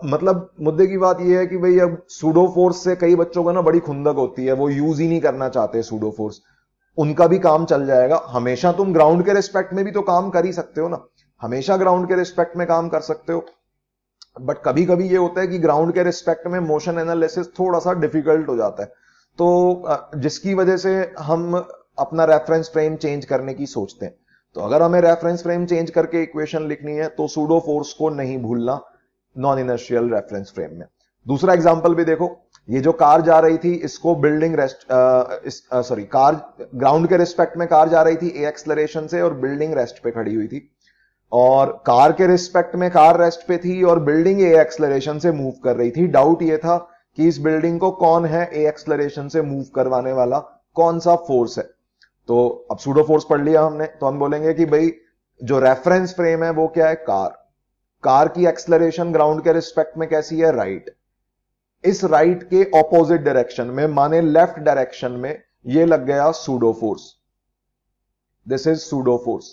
मतलब मुद्दे की बात यह है कि भाई अब सूडो फोर्स से कई बच्चों को ना बड़ी खुंदक होती है, वो यूज ही नहीं करना चाहते सूडो फोर्स। उनका भी काम चल जाएगा, हमेशा तुम ग्राउंड के रिस्पेक्ट में भी तो काम कर ही सकते हो ना, हमेशा ग्राउंड के रिस्पेक्ट में काम कर सकते हो। बट कभी कभी ये होता है कि ग्राउंड के रिस्पेक्ट में मोशन एनालिसिस थोड़ा सा डिफिकल्ट हो जाता है, तो जिसकी वजह से हम अपना रेफरेंस फ्रेम चेंज करने की सोचते हैं। तो अगर हमें रेफरेंस फ्रेम चेंज करके इक्वेशन लिखनी है तो सूडो फोर्स को नहीं भूलना नॉन इनर्शियल रेफरेंस फ्रेम में। दूसरा एग्जांपल भी देखो, ये जो कार जा रही थी इसको बिल्डिंग कार ग्राउंड के रिस्पेक्ट में कार जा रही थी ए एक्सलरेशन से और बिल्डिंग रेस्ट पे खड़ी हुई थी, और कार के रिस्पेक्ट में कार रेस्ट पे थी और बिल्डिंग ए एक्सलरेशन से मूव कर रही थी। डाउट ये था कि इस बिल्डिंग को कौन है ए एक्सलरेशन से मूव करवाने वाला, कौन सा फोर्स है। तो अब सूडो फोर्स पढ़ लिया हमने, तो हम बोलेंगे कि भाई जो रेफरेंस फ्रेम है वो क्या है, कार की एक्सलरेशन ग्राउंड के रिस्पेक्ट में कैसी है, राइट। इस राइट के ऑपोजिट डायरेक्शन में माने लेफ्ट डायरेक्शन में ये लग गया pseudo force, this is pseudo force.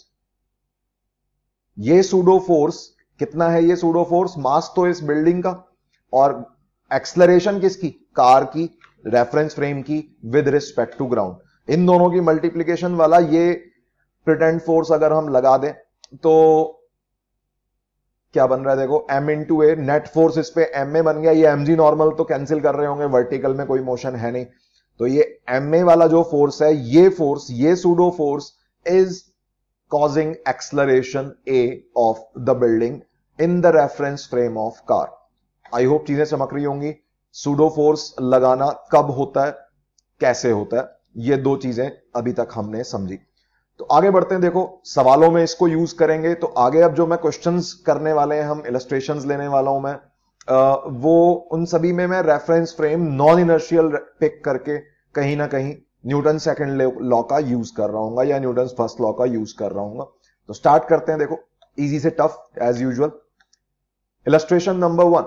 ये सूडो फोर्स कितना है, ये सूडो फोर्स मास तो इस बिल्डिंग का और एक्सलरेशन किसकी, कार की रेफरेंस फ्रेम की विद रिस्पेक्ट टू ग्राउंड, इन दोनों की मल्टीप्लीकेशन वाला ये प्रिटेंड फोर्स अगर हम लगा दें तो क्या बन रहा है, देखो m इंटू ए, नेट फोर्स इस पे ma बन गया। ये mg नॉर्मल तो कैंसिल कर रहे होंगे, वर्टिकल में कोई मोशन है नहीं, तो ये ma वाला जो फोर्स है, ये फोर्स, ये pseudo force is causing acceleration A of the building in the reference frame of car। I hope चीजें चमक रही होंगी। सूडो फोर्स लगाना कब होता है, कैसे होता है, ये दो चीजें अभी तक हमने समझी। तो आगे बढ़ते हैं, देखो सवालों में इसको यूज करेंगे। तो आगे अब जो मैं क्वेश्चंस करने वाले हैं, हम इलस्ट्रेशंस लेने वाला हूं मैं, वो उन सभी में मैं reference frame non inertial pick करके कहीं ना कहीं न्यूटन सेकंड लॉ का यूज कर रहा हूँ या न्यूटन फर्स्ट लॉ का यूज कर रहा हूँ। तो स्टार्ट करते हैं, देखो इजी से tough as usual. Illustration number 1,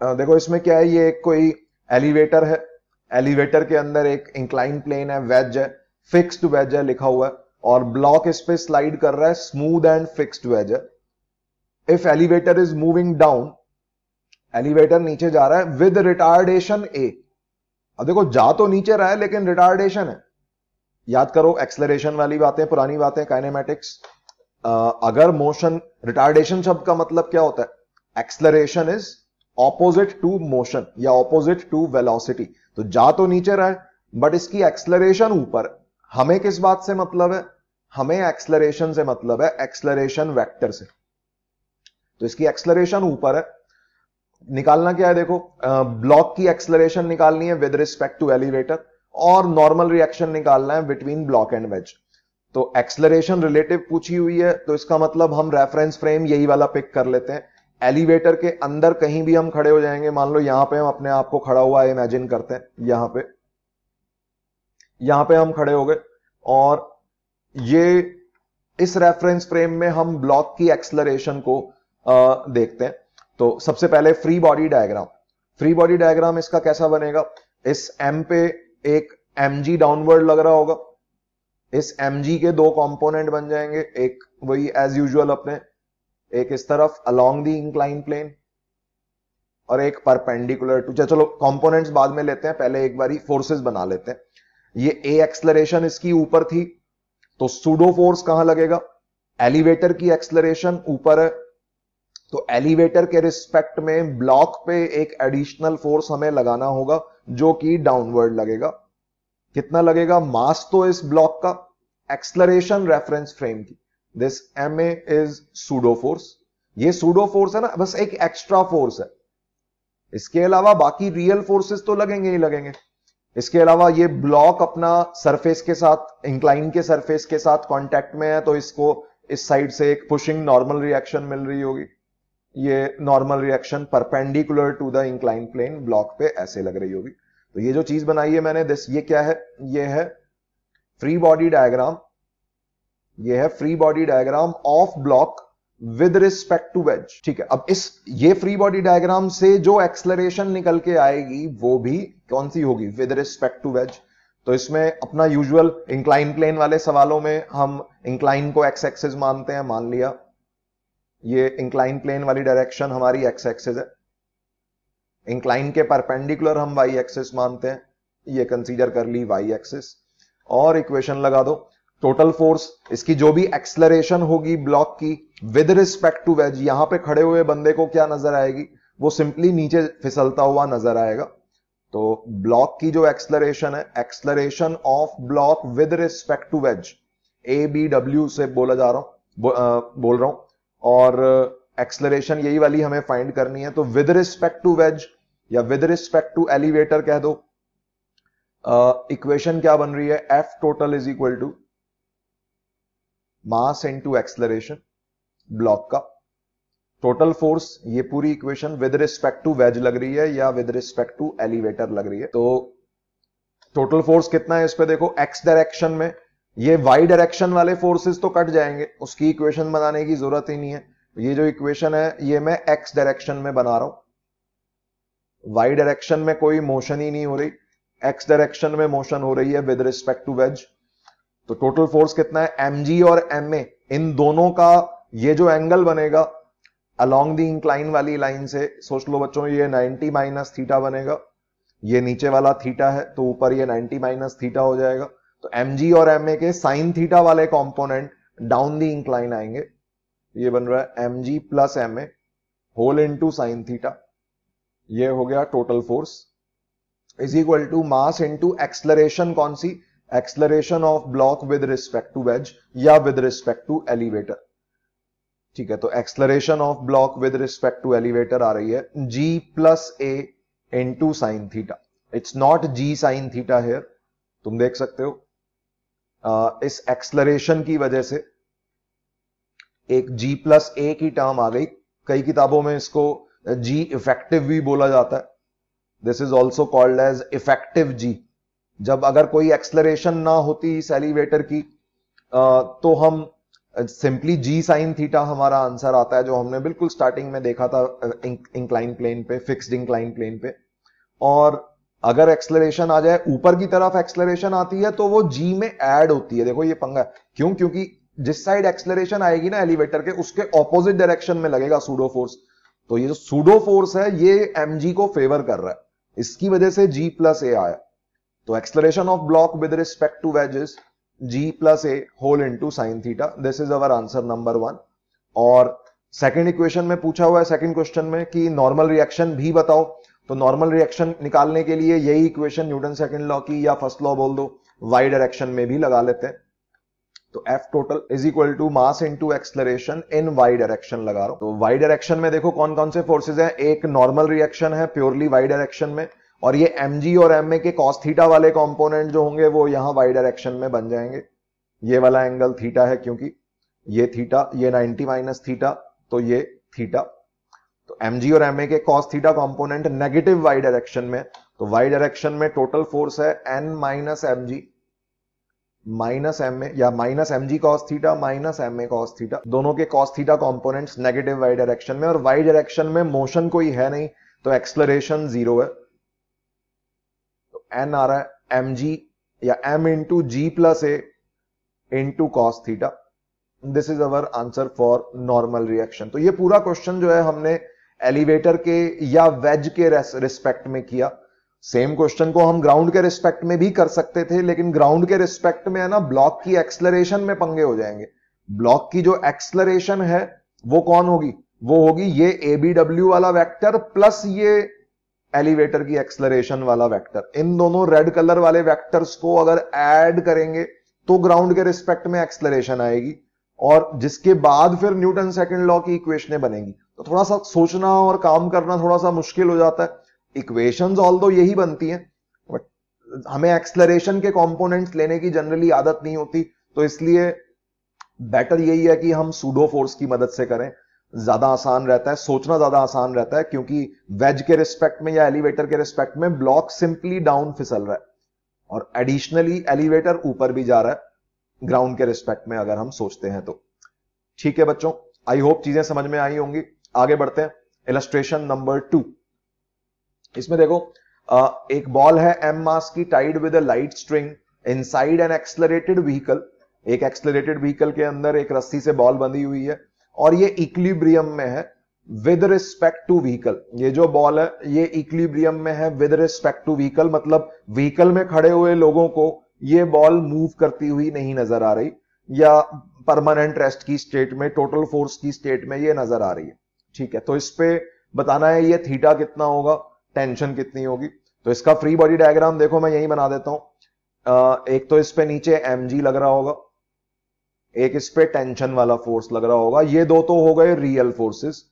देखो इसमें क्या है, ये एक कोई एलिवेटर है, एलिवेटर के अंदर एक इंक्लाइन प्लेन है, वेज है, फिक्स्ड वेज है लिखा हुआ है, और ब्लॉक इस पे स्लाइड कर रहा है, स्मूथ एंड फिक्स्ड वेज है। If elevator is moving down, elevator नीचे जा रहा है विद रिटार्डेशन ए। अब देखो जा तो नीचे रहा है लेकिन रिटार्डेशन है। याद करो एक्सलरेशन वाली बातें, पुरानी बातें, काइनेमेटिक्स। अगर मोशन, रिटार्डेशन शब्द का मतलब क्या होता है? Acceleration is opposite to motion या ऑपोजिट टू वेलोसिटी। तो जा तो नीचे रहा है बट इसकी एक्सलरेशन ऊपर। हमें किस बात से मतलब है? हमें एक्सलरेशन से मतलब है, एक्सलरेशन वेक्टर से। तो इसकी एक्सलरेशन ऊपर है। निकालना क्या है? देखो ब्लॉक की एक्सलरेशन निकालनी है विद रिस्पेक्ट टू एलिवेटर, और नॉर्मल रिएक्शन निकालना है बिटवीन ब्लॉक एंड वेज। तो एक्सलरेशन रिलेटिव पूछी हुई है, तो इसका मतलब हम रेफरेंस फ्रेम यही वाला पिक कर लेते हैं। एलिवेटर के अंदर कहीं भी हम खड़े हो जाएंगे, मान लो यहां पे हम अपने आप को खड़ा हुआ इमेजिन करते हैं, यहां पे हम खड़े हो गए, और ये इस रेफरेंस फ्रेम में हम ब्लॉक की एक्सलरेशन को देखते हैं। तो सबसे पहले फ्री बॉडी डायग्राम इसका कैसा बनेगा? इस एम पे एक mg डाउनवर्ड लग रहा होगा, इस mg के दो कंपोनेंट बन जाएंगे, एक वही एज यूजुअल अपने, एक इस तरफ अलोंग द इंक्लाइन प्लेन और एक परपेंडिकुलर टू। चलो कंपोनेंट्स बाद में लेते हैं, पहले एक बारी फोर्सेस बना लेते हैं। ये ए एक्सलरेशन इसकी ऊपर थी, तो सूडो फोर्स कहां लगेगा? एलिवेटर की एक्सलरेशन ऊपर है, तो एलिवेटर के रिस्पेक्ट में ब्लॉक पे एक एडिशनल फोर्स हमें लगाना होगा जो कि डाउनवर्ड लगेगा। कितना लगेगा? मास तो इस ब्लॉक का, एक्सलरेशन रेफरेंस फ्रेम की, this ma is pseudo force. ये सूडो फोर्स है ना, बस एक एक्स्ट्रा फोर्स है। इसके अलावा बाकी रियल फोर्सेस तो लगेंगे ही लगेंगे। इसके अलावा ये ब्लॉक अपना सरफेस के साथ, इंक्लाइन के सरफेस के साथ कांटेक्ट में है, तो इसको इस साइड से एक पुशिंग नॉर्मल रिएक्शन मिल रही होगी। ये normal reaction perpendicular to the incline plane block पे ऐसे लग रही होगी। तो ये जो चीज बनाई है मैंने, दिस, ये क्या है? ये है फ्री बॉडी डायग्राम। ये है free body diagram of block with respect to wedge. ठीक है, अब ये फ्री बॉडी डायग्राम से जो एक्सलरेशन निकल के आएगी वो भी कौन सी होगी? With respect to wedge. तो इसमें अपना यूजुअल इंक्लाइन प्लेन वाले सवालों में हम इंक्लाइन को एक्स एक्सिस मानते हैं, मान लिया। ये इंक्लाइन प्लेन वाली डायरेक्शन हमारी एक्स एक्सिस है। इंक्लाइन के परपेंडिकुलर हम वाई एक्सिस मानते हैं, ये कंसीडर कर ली वाई एक्सिस। और इक्वेशन लगा दो, टोटल फोर्स, इसकी जो भी एक्सलरेशन होगी ब्लॉक की विद रिस्पेक्ट टू वेज, यहां पे खड़े हुए बंदे को क्या नजर आएगी? वो सिंपली नीचे फिसलता हुआ नजर आएगा। तो ब्लॉक की जो एक्सलरेशन है, acceleration of block with respect to wedge, ABW से बोल रहा हूं, और एक्सलरेशन यही वाली हमें फाइंड करनी है। तो विद रिस्पेक्ट टू वेज या विद रिस्पेक्ट टू एलिवेटर कह दो। इक्वेशन क्या बन रही है? F total is equal to mass into acceleration block का। टोटल फोर्स, ये पूरी equation with respect to wedge लग रही है या विद रिस्पेक्ट टू एलिवेटर लग रही है। तो टोटल फोर्स कितना है इस पे देखो, एक्स डायरेक्शन में ये वाई डायरेक्शन वाले फोर्सेस तो कट जाएंगे, उसकी इक्वेशन बनाने की जरूरत ही नहीं है। ये जो इक्वेशन है ये मैं एक्स डायरेक्शन में बना रहा हूं, वाई डायरेक्शन में कोई मोशन ही नहीं हो रही, एक्स डायरेक्शन में मोशन हो रही है विद रिस्पेक्ट टू वेज। तो टोटल फोर्स कितना है? mg और ma, इन दोनों का ये जो एंगल बनेगा अलोंग द इंक्लाइन वाली लाइन से, सोच लो बच्चों, ये 90 माइनस थीटा बनेगा। ये नीचे वाला थीटा है तो ऊपर ये 90 माइनस थीटा हो जाएगा। तो mg और ma के साइन थीटा वाले कंपोनेंट डाउन द इंक्लाइन आएंगे। ये बन रहा है mg plus ma whole into sine theta. ये हो गया total force is equal to mass into acceleration. कौन सी? Acceleration of block with respect to wedge या विद रिस्पेक्ट टू एलिवेटर। ठीक है, तो acceleration of block with respect to elevator आ रही है g plus a into sine theta. It's not g sine theta hair, तुम देख सकते हो इस एक्सलरेशन की वजह से एक g प्लस a की टर्म आ गई। कई किताबों में इसको g इफेक्टिव भी बोला जाता है। This is also called as effective g। जब अगर कोई एक्सलरेशन ना होती इस एलिवेटर की तो हम सिंपली जी साइन थीटा हमारा आंसर आता है, जो हमने बिल्कुल स्टार्टिंग में देखा था इंक्लाइन प्लेन पे, फिक्स्ड इंक्लाइन प्लेन पे। और अगर एक्सलरेशन आ जाए ऊपर की तरफ, एक्सलरेशन आती है तो वो जी में ऐड होती है। देखो ये पंगा क्यों, क्योंकि जिस साइड एक्सलरेशन आएगी ना एलिवेटर के, उसके ऑपोजिट डायरेक्शन में लगेगा सूडो फोर्स। तो ये जो सूडो फोर्स है ये mg को फेवर कर रहा है, इसकी वजह से g प्लस ए आया। तो acceleration of block with respect to wedge is g plus a whole into sine theta. This is our answer number 1। और सेकंड इक्वेशन में पूछा हुआ है सेकंड क्वेश्चन में कि नॉर्मल रिएक्शन भी बताओ। तो नॉर्मल रिएक्शन निकालने के लिए यही इक्वेशन न्यूटन सेकंड लॉ की या फर्स्ट लॉ बोल दो, वाई डायरेक्शन में भी लगा लेते हैं। तो F total is equal to mass into acceleration in y direction लगा रहा हूं। तो वाई डायरेक्शन में देखो कौन कौन से फोर्सेज हैं। एक नॉर्मल रिएक्शन है प्योरली वाई डायरेक्शन में, और ये mg और ma के cos थीटा वाले कंपोनेंट जो होंगे वो यहां वाई डायरेक्शन में बन जाएंगे। ये वाला एंगल थीटा है क्योंकि ये थीटा, ये 90 माइनस थीटा, तो ये थीटा। तो mg और ma के cos theta component negative y direction में, तो वाई डायरेक्शन में टोटल फोर्स है n minus mg minus ma, या minus mg cos theta minus ma cos theta. दोनों के cos theta components negative y direction में, और वाई डायरेक्शन में मोशन कोई है नहीं तो एक्सलरेशन 0 है। तो n आ रहा है mg या m into g plus a into cos theta. This is our answer for normal reaction. तो ये पूरा क्वेश्चन जो है हमने एलिवेटर के या वेज के रिस्पेक्ट में किया। सेम क्वेश्चन को हम ग्राउंड के रिस्पेक्ट में भी कर सकते थे, लेकिन ग्राउंड के रिस्पेक्ट में है ना ब्लॉक की एक्सलरेशन में पंगे हो जाएंगे। ब्लॉक की जो एक्सलरेशन है वो कौन होगी, वो होगी ये ABW वाला वेक्टर प्लस ये एलिवेटर की एक्सलरेशन वाला वेक्टर। इन दोनों रेड कलर वाले वेक्टर्स को अगर ऐड करेंगे तो ग्राउंड के रिस्पेक्ट में एक्सलरेशन आएगी, और जिसके बाद फिर न्यूटन सेकंड लॉ की इक्वेशनें बनेंगी। तो थोड़ा सा सोचना और काम करना थोड़ा सा मुश्किल हो जाता है। इक्वेशंस ऑल्दो यही बनती हैं, बट हमें एक्सलरेशन के कंपोनेंट्स लेने की जनरली आदत नहीं होती, तो इसलिए बेटर यही है कि हम सूडो फोर्स की मदद से करें। ज्यादा आसान रहता है, सोचना ज्यादा आसान रहता है, क्योंकि वेज के रिस्पेक्ट में या एलिवेटर के रिस्पेक्ट में ब्लॉक सिंपली डाउन फिसल रहा है, और एडिशनली एलिवेटर ऊपर भी जा रहा है ग्राउंड के रिस्पेक्ट में अगर हम सोचते हैं तो। ठीक है बच्चों, आई होप चीजें समझ में आई होंगी। आगे बढ़ते हैं। Illustration number 2। इसमें देखो एक बॉल है m मास की tied with a light string inside N accelerated vehicle. एक एक्सलरेटेड व्हीकल के अंदर एक रस्सी से बॉल बंधी हुई है, और ये इक्विलिब्रियम में है विद रिस्पेक्ट टू व्हीकल। ये जो बॉल है ये इक्विलिब्रियम में है विद रिस्पेक्ट टू व्हीकल, मतलब व्हीकल में खड़े हुए लोगों को ये बॉल मूव करती हुई नहीं नजर आ रही, या परमानेंट रेस्ट की स्टेट में, टोटल फोर्स की स्टेट में ये नजर आ रही है। ठीक है, तो इस पे बताना है ये थीटा कितना होगा, टेंशन कितनी होगी। तो इसका फ्री बॉडी डायग्राम देखो मैं यही बना देता हूं। एक तो इस पे नीचे mg लग रहा होगा, एक इस पे टेंशन वाला फोर्स लग रहा होगा। ये दो तो हो गए रियल फोर्सेस,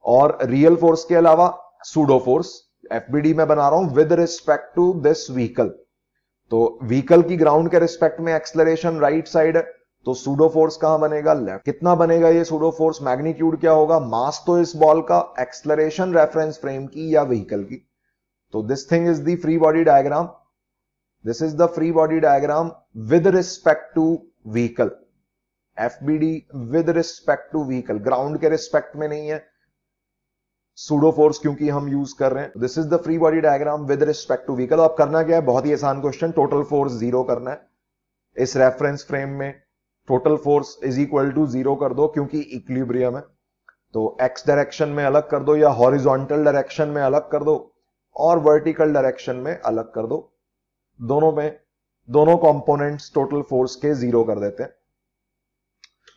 और रियल फोर्स के अलावा सूडो फोर्स FBD में बना रहा हूं with respect to this vehicle. तो व्हीकल की ग्राउंड के रिस्पेक्ट में एक्सलरेशन राइट साइड है, तो सूडो फोर्स कहां बनेगा, लेफ्ट। कितना बनेगा ये सूडो फोर्स, मैग्नीट्यूड क्या होगा, मास तो इस बॉल का, एक्सलरेशन रेफरेंस फ्रेम की या व्हीकल की। तो this thing is the free body diagram, this is the free body diagram with respect to vehicle. FBD with respect to vehicle, ground के रिस्पेक्ट में नहीं है सूडो फोर्स क्योंकि हम यूज कर रहे हैं। This is the free body diagram with respect to vehicle. अब करना क्या है, बहुत ही आसान क्वेश्चन, टोटल फोर्स 0 करना है। इस रेफरेंस फ्रेम में total force is equal to 0 कर दो, क्योंकि इक्विलिब्रियम है। तो x डायरेक्शन में अलग कर दो, या हॉरिजॉन्टल डायरेक्शन में अलग कर दो, और वर्टिकल डायरेक्शन में अलग कर दो। दोनों में दोनों कंपोनेंट्स टोटल फोर्स के 0 कर देते हैं।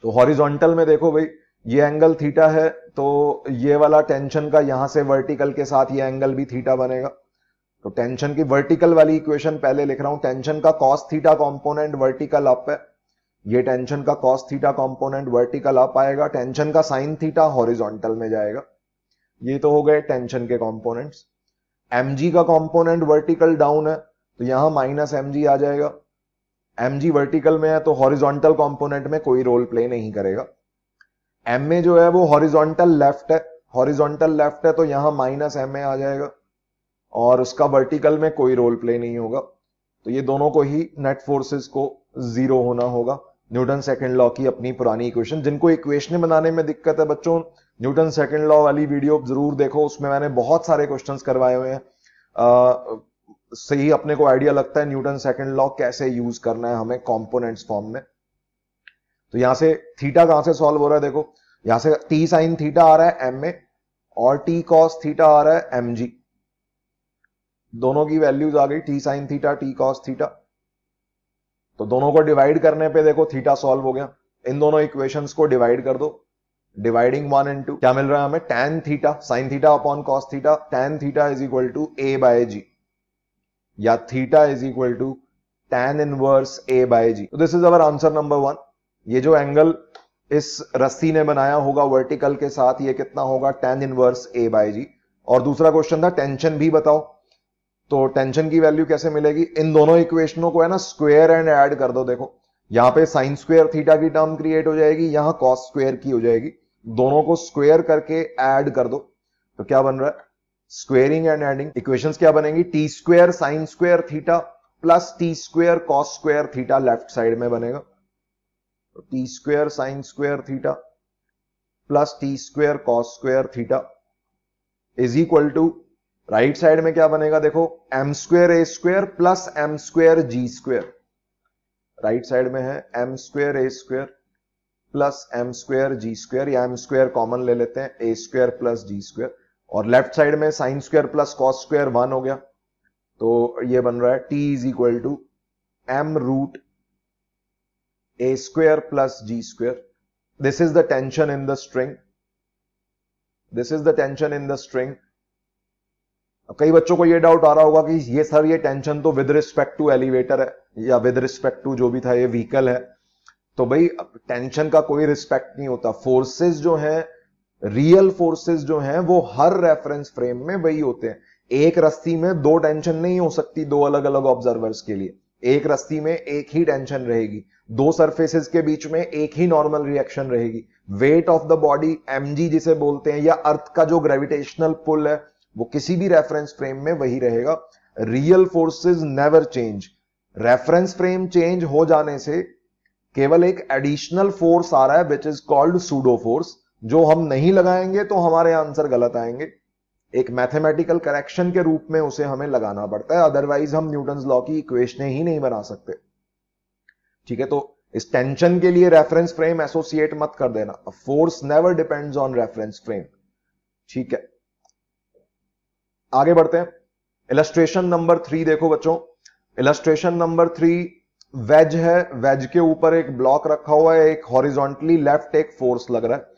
तो हॉरिजॉन्टल में देखो भाई, ये एंगल थीटा है, तो ये वाला टेंशन का यहां से वर्टिकल के साथ ये एंगल भी थीटा बनेगा। तो टेंशन की वर्टिकल वाली इक्वेशन पहले लिख रहा हूं। टेंशन का cos theta component vertical up है, ये टेंशन का cos theta component vertical up आएगा, टेंशन का साइन थीटा हॉरिजॉन्टल में जाएगा। ये तो हो गए टेंशन के कंपोनेंट्स। mg का कंपोनेंट वर्टिकल डाउन है, तो यहां माइनस mg आ जाएगा। mg वर्टिकल में है तो हॉरिजॉन्टल कंपोनेंट में कोई रोल प्ले नहीं करेगा। ma जो है वो हॉरिजॉन्टल लेफ्ट है, हॉरिजॉन्टल लेफ्ट है तो यहां माइनस ma आ जाएगा, और उसका वर्टिकल में कोई रोल प्ले नहीं होगा। तो ये दोनों को ही नेट फोर्सेस को 0 होना होगा। न्यूटन सेकंड लॉ की अपनी पुरानी इक्वेशन। जिनको इक्वेशन बनाने में दिक्कत है बच्चों, न्यूटन सेकंड लॉ वाली वीडियो जरूर देखो, उसमें मैंने बहुत सारे क्वेश्चंस करवाए हुए हैं। सही अपने को आइडिया लगता है न्यूटन सेकंड लॉ कैसे यूज करना है हमें कंपोनेंट्स फॉर्म में। तो यहां से थीटा कहां से सॉल्व हो रहा है, देखो यहां से टी साइन थीटा आ रहा है एम में और टी कॉस थीटा आ रहा है एम जी। दोनों की वैल्यूज आ गई, T sine theta T cos theta. तो दोनों को डिवाइड करने पे देखो थीटा सॉल्व हो गया। इन दोनों इक्वेशंस को डिवाइड कर दो, डिवाइडिंग 1 and 2 क्या मिल रहा है हमें, tan theta sine theta upon cos theta, tan theta is equal to a by G, या theta is equal to tan inverse a by G. तो this is our answer number 1। ये जो एंगल इस रस्सी ने बनाया होगा वर्टिकल के साथ, ये कितना होगा, tan इनवर्स a बाय जी। और दूसरा क्वेश्चन था टेंशन भी बताओ, तो टेंशन की वैल्यू कैसे मिलेगी, इन दोनों इक्वेशनों को है ना स्क्वायर एंड ऐड कर दो। देखो यहां पे साइन स्क्वायर थीटा की टर्म क्रिएट हो जाएगी, यहां कॉस स्क्वायर की हो जाएगी, दोनों को स्क्वायर करके ऐड कर दो। तो क्या बन रहा है, स्क्वेयरिंग एंड एडिंग। इक्वेशंस क्या बनेंगी, T square sine square theta plus T square cos square theta left side में बनेगा। तो T square sine square theta plus T square cos square theta is equal to right side में क्या बनेगा, देखो m square a square plus m square g square. Right side में है m square a square plus m square g square, या एम स्क्वायर कॉमन ले लेते हैं, ए स्क्वायर प्लस जी स्क्वायर। और लेफ्ट साइड में sine square plus cos square 1 हो गया। तो ये बन रहा है T is equal to m root a square plus g square. This is the tension in the string, this is the tension in the string. कई बच्चों को ये डाउट आ रहा होगा कि ये सर ये टेंशन तो विद रिस्पेक्ट टू एलिवेटर है या विद रिस्पेक्ट टू जो भी था ये व्हीकल है। तो भाई टेंशन का कोई रिस्पेक्ट नहीं होता। फोर्सेस जो हैं, रियल फोर्सेस जो हैं, वो हर रेफरेंस फ्रेम में वही होते हैं। एक रस्सी में दो टेंशन नहीं हो सकती दो अलग अलग ऑब्जर्वर्स के लिए। एक रस्सी में एक ही टेंशन रहेगी, दो सरफेसेस के बीच में एक ही नॉर्मल रिएक्शन रहेगी। Weight of the body mg जिसे बोलते हैं, या अर्थ का जो ग्रेविटेशनल पुल है, वो किसी भी रेफरेंस फ्रेम में वही रहेगा। Real forces never change. Reference frame change हो जाने से केवल एक एडिशनल फोर्स आ रहा है which is called pseudo force, जो हम नहीं लगाएंगे तो हमारे आंसर गलत आएंगे। एक मैथमेटिकल करेक्शन के रूप में उसे हमें लगाना पड़ता है, अदरवाइज हम न्यूटन्स लॉ की इक्वेशन ही नहीं बना सकते। ठीक है, तो इस टेंशन के लिए रेफरेंस फ्रेम एसोसिएट मत कर देना। Force never depends on reference frame. ठीक है, आगे बढ़ते हैं। इलस्ट्रेशन नंबर 3 देखो बच्चों। इलस्ट्रेशन नंबर 3 वेज है, वेज के ऊपर एक ब्लॉक रखा हुआ है, एक हॉरिजॉन्टली लेफ्ट एक फोर्स लग रहा है।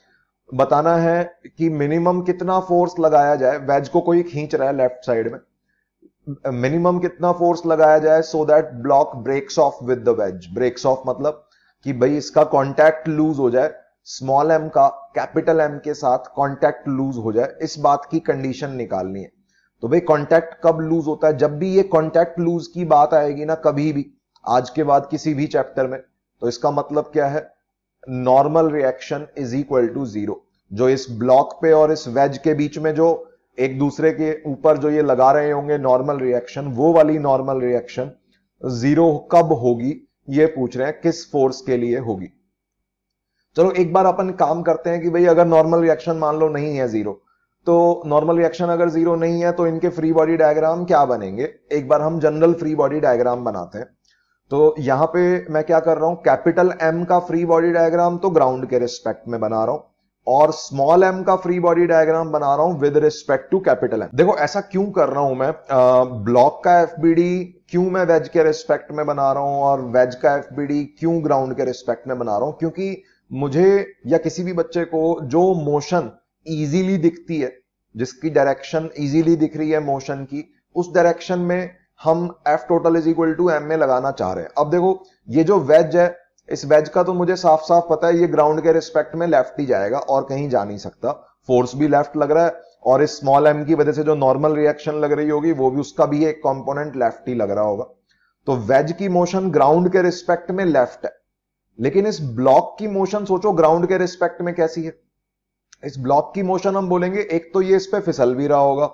बताना है कि मिनिमम कितना फोर्स लगाया जाए। वेज को कोई खींच रहा है लेफ्ट साइड में, मिनिमम कितना फोर्स लगाया जाए so that block breaks off with the wedge. Breaks off मतलब कि भाई इसका कांटेक्ट लूज हो जाए, स्मॉल एम का कैपिटल एम के साथ कांटेक्ट लूज हो जाए, इस बात की कंडीशन निकालनी है। तो भाई कांटेक्ट कब लूज होता है, जब भी ये कांटेक्ट लूज की बात आएगी ना कभी भी आज के बाद किसी भी चैप्टर में, तो इसका मतलब क्या है, normal reaction is equal to 0। जो इस ब्लॉक पे और इस वेज के बीच में जो एक दूसरे के ऊपर जो ये लगा रहे होंगे नॉर्मल रिएक्शन, वो वाली नॉर्मल रिएक्शन 0 कब होगी, ये पूछ रहे हैं किस फोर्स के लिए होगी। चलो एक बार अपन काम करते हैं कि भाई अगर नॉर्मल रिएक्शन मान लो नहीं है 0, तो नॉर्मल रिएक्शन अगर 0 नहीं है तो इनके फ्री बॉडी डायग्राम क्या बनेंगे। एक बार हम जनरल फ्री बॉडी डायग्राम बनाते हैं। तो यहां पे मैं क्या कर रहा हूं, कैपिटल एम का फ्री बॉडी डायग्राम तो ग्राउंड के रिस्पेक्ट में बना रहा हूं, और स्मॉल एम का फ्री बॉडी डायग्राम बना रहा हूं with respect to capital M. देखो ऐसा क्यों कर रहा हूं मैं, ब्लॉक का एफबीडी क्यों मैं वेज के रिस्पेक्ट में बना रहा हूं और वेज का एफबीडी क्यों ग्राउंड के रिस्पेक्ट में बना रहा हूं, क्योंकि मुझे या किसी भी बच्चे को जो मोशन इजीली दिखती है, जिसकी डायरेक्शन इजीली दिख रही है मोशन की, उस डायरेक्शन में हम F total is equal to M में लगाना चाह रहे हैं। अब देखो ये जो वेज है, इस वेज का तो मुझे साफ साफ पता है ये ग्राउंड के रिस्पेक्ट में लेफ्ट ही जाएगा और कहीं जा नहीं सकता। फोर्स भी लेफ्ट लग रहा है, और इस स्मॉल एम की वजह से जो नॉर्मल रिएक्शन लग रही होगी वो भी, उसका भी एक कंपोनेंट लेफ्ट ही लग रहा होगा। तो वेज की मोशन ग्राउंड के रिस्पेक्ट में लेफ्ट है, लेकिन इस ब्लॉक की मोशन सोचो ग्राउंड के रिस्पेक्ट में कैसी है। इस ब्लॉक की मोशन हम बोलेंगे एक तो ये इस पे फिसल भी रहा होगा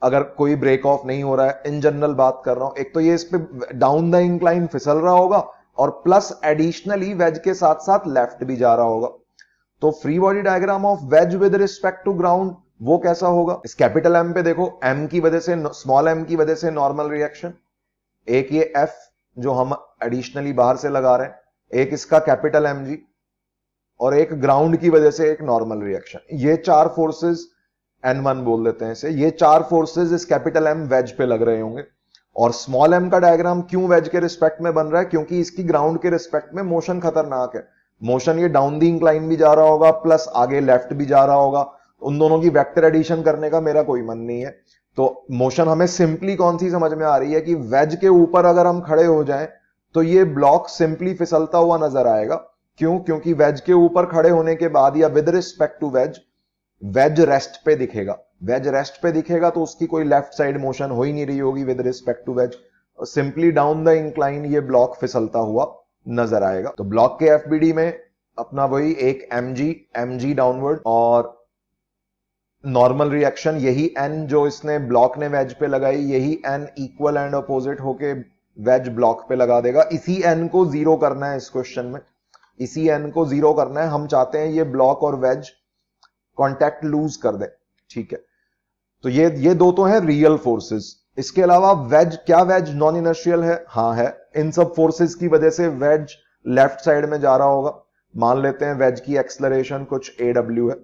अगर कोई ब्रेक ऑफ नहीं हो रहा है, इन जनरल बात कर रहा हूं। एक तो ये इस पे डाउन द इंक्लाइन फिसल रहा होगा, और प्लस एडिशनली वेज के साथ साथ लेफ्ट भी जा रहा होगा। तो free body diagram of wedge with respect to ground वो कैसा होगा? इस कैपिटल एम पे देखो, एम की वजह से, स्मॉल एम की वजह से नॉर्मल रिएक्शन, एक ये एफ जो हम एडिशनली बाहर से लगा रहे हैं, एक इसका कैपिटल एम जी, और एक ग्राउंड की वजह से एक नॉर्मल रिएक्शन। ये चार फोर्सेस N1 बोल देते हैं इसे। ये चार फोर्सेस इस कैपिटल एम वेज पे लग रहे होंगे। और स्मॉल एम का डायग्राम क्यों वेज के रिस्पेक्ट में बन रहा है? क्योंकि इसकी ग्राउंड के रिस्पेक्ट में मोशन खतरनाक है। मोशन ये डाउन दी इंक्लाइन भी जा रहा होगा, प्लस आगे लेफ्ट भी जा रहा होगा। उन दोनों की वेक्टर एडिशन करने का मेरा कोई मन नहीं है। तो मोशन हमें सिंपली कौन सी समझ में आ रही है कि वेज के ऊपर अगर हम खड़े हो जाएं तो ये ब्लॉक सिंपली फिसलता हुआ नजर आएगा। क्यों? क्योंकि वेज के ऊपर खड़े होने के बाद या with respect to wedge, wedge rest पे दिखेगा। वेज रेस्ट पे दिखेगा तो उसकी कोई लेफ्ट साइड मोशन हो ही नहीं रही होगी with respect to wedge. Simply down the incline ये ब्लॉक फिसलता हुआ नजर आएगा। तो ब्लॉक के एफबीडी में अपना वही एक एमजी डाउनवर्ड और नॉर्मल रिएक्शन, यही एन जो इसने ब्लॉक ने वेज पे लगाई, यही एन इक्वल एंड अपोजिट होके वेज ब्लॉक पे लगा देगा। इसी एन को जीरो करना है इस क्वेश्चन में, इसी एन को जीरो करना है। हम चाहते हैं ये ब्लॉक और वेज कांटेक्ट लूज कर दे, ठीक है। तो ये दो तो है रियल फोर्सेस। इसके अलावा वेज, क्या वेज नॉन इनर्शियल है? हाँ है। इन सब फोर्सेस की वजह से वेज लेफ्ट साइड में जा रहा होगा। मान लेते हैं वेज की एक्सलरेशन कुछ AW है।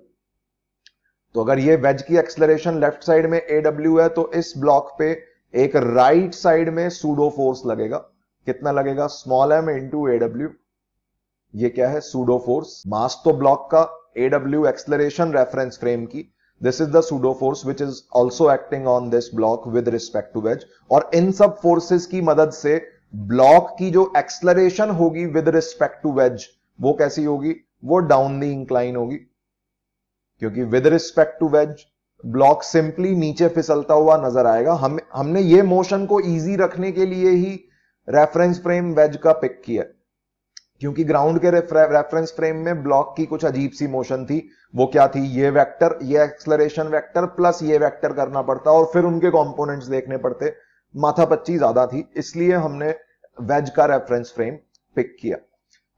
तो अगर ये वेज की एक्सलरेशन लेफ्ट साइड में AW है तो इस ब्लॉक पे एक राइट साइड में सूडो फोर्स लगेगा। कितना लगेगा? Small m into AW। ये क्या है? Pseudo force. मास तो ब्लॉक का, AW एक्सलरेशन रेफरेंस फ्रेम की। This is the pseudo force which is also acting on this block with respect to wedge. और इन सब फोर्सेस की मदद से ब्लॉक की जो एक्सलरेशन होगी विद रिस्पेक्ट टू वेज वो कैसी होगी? वो डाउन दी इंक्लाइन होगी। क्योंकि with respect to wedge block simply नीचे फिसलता हुआ नजर आएगा। हमने ये मोशन को इजी रखने के लिए ही रेफरेंस फ्रेम वेज का पिक किया, क्योंकि ग्राउंड के रेफरेंस फ्रेम में ब्लॉक की कुछ अजीब सी मोशन थी। वो क्या थी? ये वेक्टर, ये एक्सलरेशन वेक्टर प्लस ये वेक्टर करना पड़ता और फिर उनके कंपोनेंट्स देखने पड़ते। माथापच्ची ज्यादा थी, इसलिए हमने वेज का रेफरेंस फ्रेम पिक किया।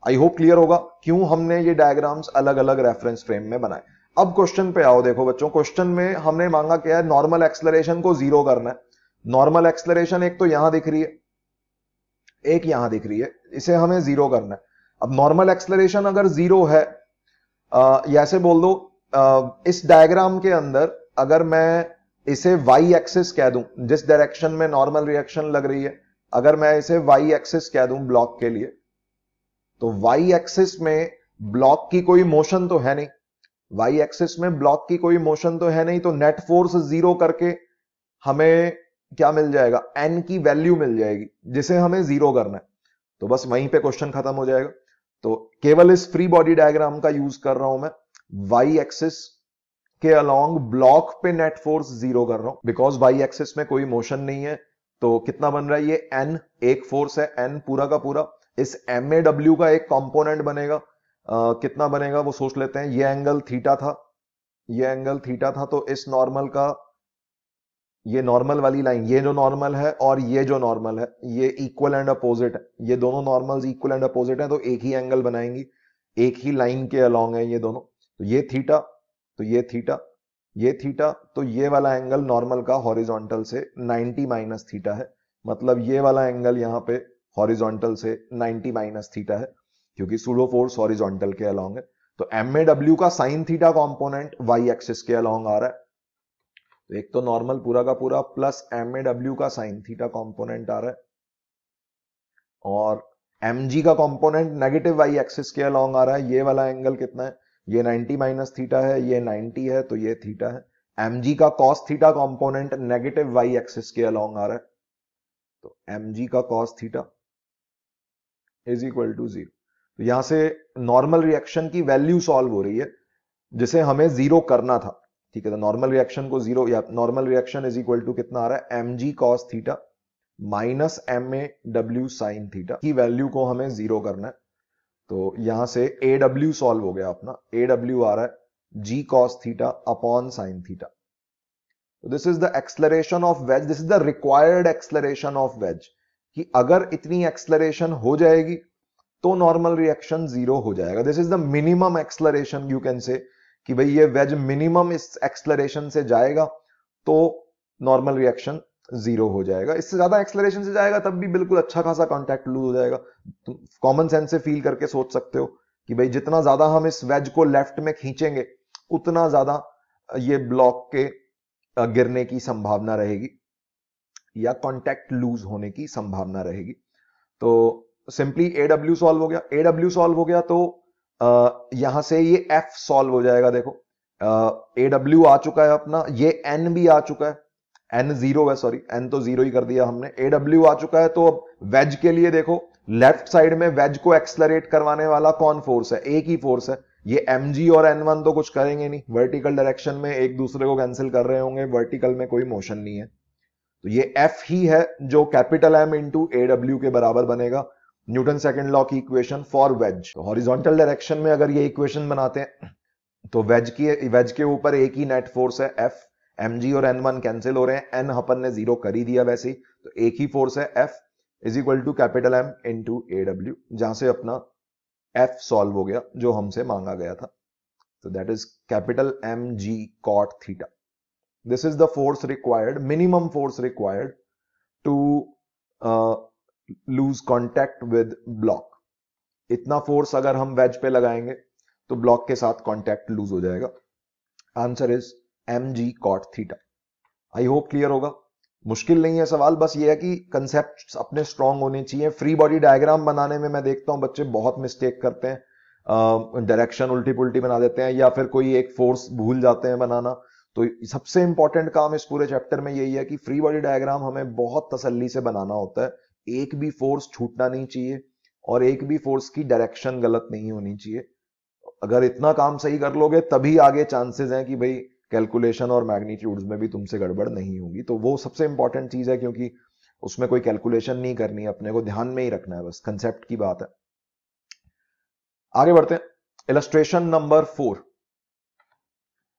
आई होप क्लियर होगा क्यों हमने ये डायग्राम्स अलग अलग रेफरेंस फ्रेम में बनाए। अब क्वेश्चन पे आओ। देखो बच्चों, क्वेश्चन में हमने मांगा क्या है? नॉर्मल एक्सलरेशन को जीरो करना है। नॉर्मल एक्सलरेशन एक तो यहां दिख रही है, एक यहां दिख रही है, इसे हमें जीरो करना है। अब नॉर्मल एक्सलरेशन अगर जीरो है, ऐसे बोल दो, इस डायग्राम के अंदर अगर मैं इसे वाई एक्सिस कह दूं, जिस डायरेक्शन में नॉर्मल रिएक्शन लग रही है, अगर मैं इसे वाई एक्सिस कह दूं ब्लॉक के लिए, तो वाई एक्सिस में ब्लॉक की कोई मोशन तो है नहीं। वाई एक्सिस में ब्लॉक की कोई मोशन तो है नहीं, तो नेट फोर्स जीरो करके हमें क्या मिल जाएगा? एन की वैल्यू मिल जाएगी, जिसे हमें जीरो करना है। तो बस वहीं पे क्वेश्चन खत्म हो जाएगा। तो केवल इस फ्री बॉडी डायग्राम का यूज कर रहा हूं मैं। वाई एक्सिस के अलोंग ब्लॉक पे नेट फोर्स जीरो कर रहा हूं, बिकॉज वाई एक्सिस में कोई मोशन नहीं है। तो कितना बन रहा है? ये एन एक फोर्स है, एन पूरा का पूरा। इस MAW का एक कंपोनेंट बनेगा, कितना बनेगा वो सोच लेते हैं। ये एंगल थीटा था, ये एंगल थीटा था, तो इस नॉर्मल का, ये नॉर्मल वाली लाइन, ये जो नॉर्मल है और ये जो नॉर्मल है, ये इक्वल एंड अपोजिट है। ये दोनों नॉर्मल्स इक्वल एंड अपोजिट है, तो एक ही एंगल बनाएंगी, एक ही लाइन के अलोंग है ये दोनों। तो ये थीटा, तो ये थीटा, ये थीटा, तो ये वाला एंगल नॉर्मल का हॉरिजॉन्टल से 90 माइनस थीटा है। मतलब ये वाला एंगल यहां पे हॉरिजॉन्टल से 90 माइनस थीटा है, क्योंकि सूडो फोर्स हॉरिजॉन्टल के अलोंग है। तो MAW का sine theta component Y axis के अलोंग आ रहा है। तो एक तो नॉर्मल पूरा का पूरा प्लस MAW का साइन थीटा कंपोनेंट आ रहा है, और mg का कंपोनेंट नेगेटिव वाई एक्सिस के अलोंग आ रहा है। ये वाला एंगल कितना है? ये 90 माइनस थीटा है, ये 90 है, तो ये थीटा है। mg का cos theta component negative Y axis के अलोंग आ रहा है, तो mg का cos theta is equal to 0। तो यहां से नॉर्मल रिएक्शन की वैल्यू सॉल्व हो रही है, जिसे हमें जीरो करना था। ठीक है, तो नॉर्मल रिएक्शन को जीरो, या normal reaction is equal to कितना आ रहा है? mg cos theta minus MAW sin theta की वैल्यू को हमें जीरो करना है। तो यहां से AW सॉल्व हो गया अपना। AW आ रहा है g cos theta upon sin theta. This is the acceleration of veg, this is the required acceleration of veg, कि अगर इतनी एक्सलरेशन हो जाएगी तो नॉर्मल रिएक्शन 0 हो जाएगा। This is the minimum acceleration you can say, कि भाई ये वेज मिनिमम इस एक्सलरेशन से जाएगा तो नॉर्मल रिएक्शन 0 हो जाएगा। इससे ज्यादा एक्सलरेशन से जाएगा तब भी बिल्कुल अच्छा खासा कांटेक्ट लूज हो जाएगा। कॉमन सेंस से फील करके सोच सकते हो कि भाई जितना ज्यादा हम इस वेज को लेफ्ट में खींचेंगे उतना ज्यादा ये ब्लॉक के गिरने की संभावना रहेगी या कांटेक्ट लूज होने की संभावना रहेगी। तो सिंपली AW सॉल्व हो गया। AW सॉल्व हो गया तो यहां से ये F सॉल्व हो जाएगा। देखो AW आ चुका है अपना, ये N भी आ चुका है, N 0 है, सॉरी N तो 0 ही कर दिया हमने। AW आ चुका है तो अब वेज के लिए देखो लेफ्ट साइड में वेज को एक्सलरेट करवाने वाला कौन फोर्स है? एक ही फोर्स है। ये mg और n1 तो कुछ करेंगे नहीं, वर्टिकल डायरेक्शन में एक दूसरे को कैंसिल कर रहे होंगे, वर्टिकल में कोई मोशन नहीं है। तो ये F ही है जो कैपिटल M इंटू AW के बराबर बनेगा। न्यूटन सेकंड लॉ की इक्वेशन फॉर वेज। तो हॉरिजॉन्टल डायरेक्शन में अगर ये इक्वेशन बनाते हैं तो वेज के ऊपर एक ही नेट फोर्स है F, mg और n1 कैंसिल हो रहे हैं, n अपन ने 0 कर ही दिया वैसे ही, तो एक ही फोर्स है F is equal to capital M into AW, जहां से अपना F सॉल्व हो गया जो हमसे मांगा गया था। तो that is capital mg cot theta. This is the force required, minimum force required to lose contact with block. इतना फोर्स अगर हम वेज पे लगाएंगे तो ब्लॉक के साथ कॉन्टैक्ट लूज हो जाएगा। Answer is mg cot theta. I hope clear होगा। मुश्किल नहीं है सवाल, बस ये है कि कंसेप्ट अपने स्ट्रांग होने चाहिए। फ्री बॉडी डायग्राम बनाने में मैं देखता हूं बच्चे बहुत मिस्टेक करते हैं, डायरेक्शन उल्टी पुल्टी बना देते हैं या फिर कोई एक फोर्स भूल जाते हैं बनाना। तो सबसे इंपॉर्टेंट काम इस पूरे चैप्टर में यही है कि फ्री बॉडी डायग्राम हमें बहुत तसल्ली से बनाना होता है। एक भी फोर्स छूटना नहीं चाहिए और एक भी फोर्स की डायरेक्शन गलत नहीं होनी चाहिए। अगर इतना काम सही कर लोगे तभी आगे चांसेस हैं कि भाई कैलकुलेशन और मैग्नीट्यूड्स में भी तुमसे गड़बड़ नहीं होगी। तो वो सबसे इंपॉर्टेंट चीज है, क्योंकि उसमें कोई कैलकुलेशन नहीं करनी है, अपने को ध्यान में ही रखना है, बस कंसेप्ट की बात है। आगे बढ़ते हैं। Illustration number 4।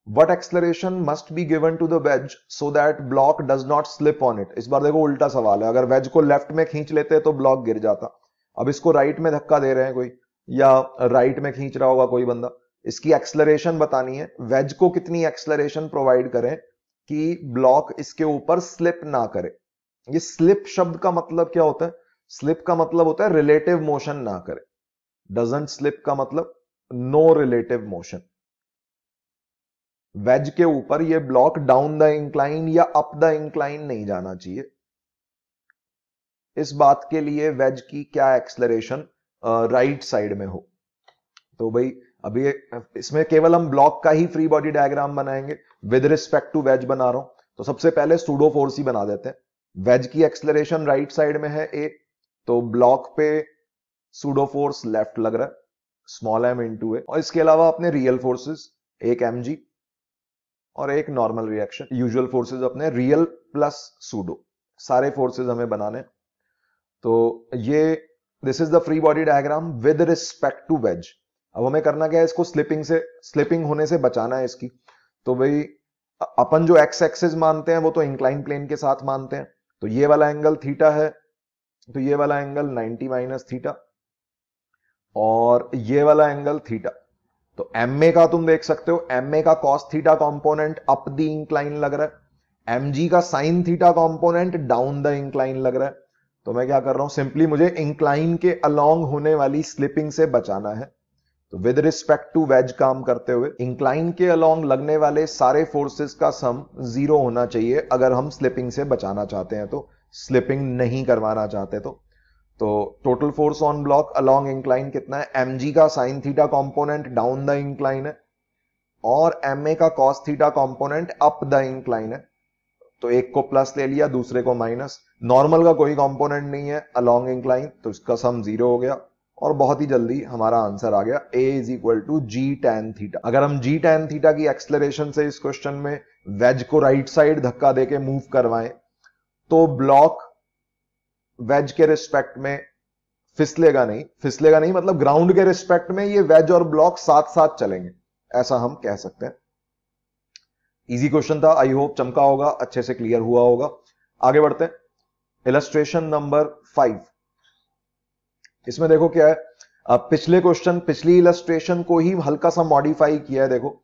What acceleration must be given to the wedge so that block does not slip on it? इस बार देखो उल्टा सवाल है। अगर वेज को लेफ्ट में खींच लेते तो ब्लॉक गिर जाता। अब इसको राइट में धक्का दे रहे हैं कोई, या राइट में खींच रहा होगा कोई बंदा। इसकी एक्सलरेशन बतानी है, वेज को कितनी एक्सलरेशन प्रोवाइड करें कि ब्लॉक इसके ऊपर स्लिप ना करे। ये स्लिप शब्द का मतलब क्या होता है? स्लिप का मतलब होता है रिलेटिव मोशन ना करे। डजंट स्लिप का मतलब नो रिलेटिव मोशन। वेज के ऊपर ये ब्लॉक डाउन द इंक्लाइन या अप द इंक्लाइन नहीं जाना चाहिए। इस बात के लिए वेज की क्या एक्सलरेशन राइट साइड में हो। तो भाई अभी इसमें केवल हम ब्लॉक का ही फ्री बॉडी डायग्राम बनाएंगे, विद रिस्पेक्ट टू वेज बना रहा हूं। तो सबसे पहले सूडो फोर्स ही बना देते हैं। वेज की एक्सलरेशन राइट साइड में है ए, तो ब्लॉक पे सूडो फोर्स लेफ्ट लग रहा है, स्मॉल m इंटू ए। और इसके अलावा अपने रियल फोर्सेस, एक mg और एक नॉर्मल रिएक्शन। यूजुअल फोर्सेस अपने रियल प्लस सूडो, सारे फोर्सेस हमें बनाने। तो ये this is the free body diagram with respect to wedge. अब हमें करना क्या है, इसको स्लिपिंग होने से बचाना है इसकी। तो भाई अपन जो एक्स एक्सिस मानते हैं वो तो इंक्लाइन प्लेन के साथ मानते हैं। तो ये वाला एंगल थीटा है, तो ये वाला एंगल 90 माइनस थीटा और ये वाला एंगल थीटा। तो एमए का तुम देख सकते हो, एमए का cos theta component up the incline लग रहा है, एमजी का sine theta component down the incline लग रहा है। तो मैं क्या कर रहा हूं, सिंपली मुझे इंक्लाइन के अलोंग होने वाली स्लिपिंग से बचाना है। तो विद रिस्पेक्ट टू वेज काम करते हुए इंक्लाइन के अलोंग लगने वाले सारे फोर्सेस का सम 0 होना चाहिए अगर हम स्लिपिंग से बचाना चाहते हैं, तो स्लिपिंग नहीं करवाना चाहते। तो total force on block along incline कितना है, mg का sine theta component down the incline है और ma का cos theta component up the incline है। तो एक को प्लस ले लिया, दूसरे को माइनस। नॉर्मल का कोई कॉम्पोनेंट नहीं है अलोंग इंक्लाइन, तो इसका सम 0 हो गया और बहुत ही जल्दी हमारा आंसर आ गया, a is equal to g tan theta. अगर हम जी टैन थीटा की एक्सलरेशन से इस क्वेश्चन में वेज को राइट साइड धक्का देके मूव करवाएं तो ब्लॉक वेज के रिस्पेक्ट में फिसलेगा नहीं मतलब ग्राउंड के रिस्पेक्ट में ये वेज और ब्लॉक साथ साथ चलेंगे, ऐसा हम कह सकते हैं। इजी क्वेश्चन था, आई होप चमका होगा, अच्छे से क्लियर हुआ होगा। आगे बढ़ते हैं। Illustration number 5। इसमें देखो क्या है, अब पिछले क्वेश्चन, पिछली इलस्ट्रेशन को ही हल्का सा मॉडिफाई किया है। देखो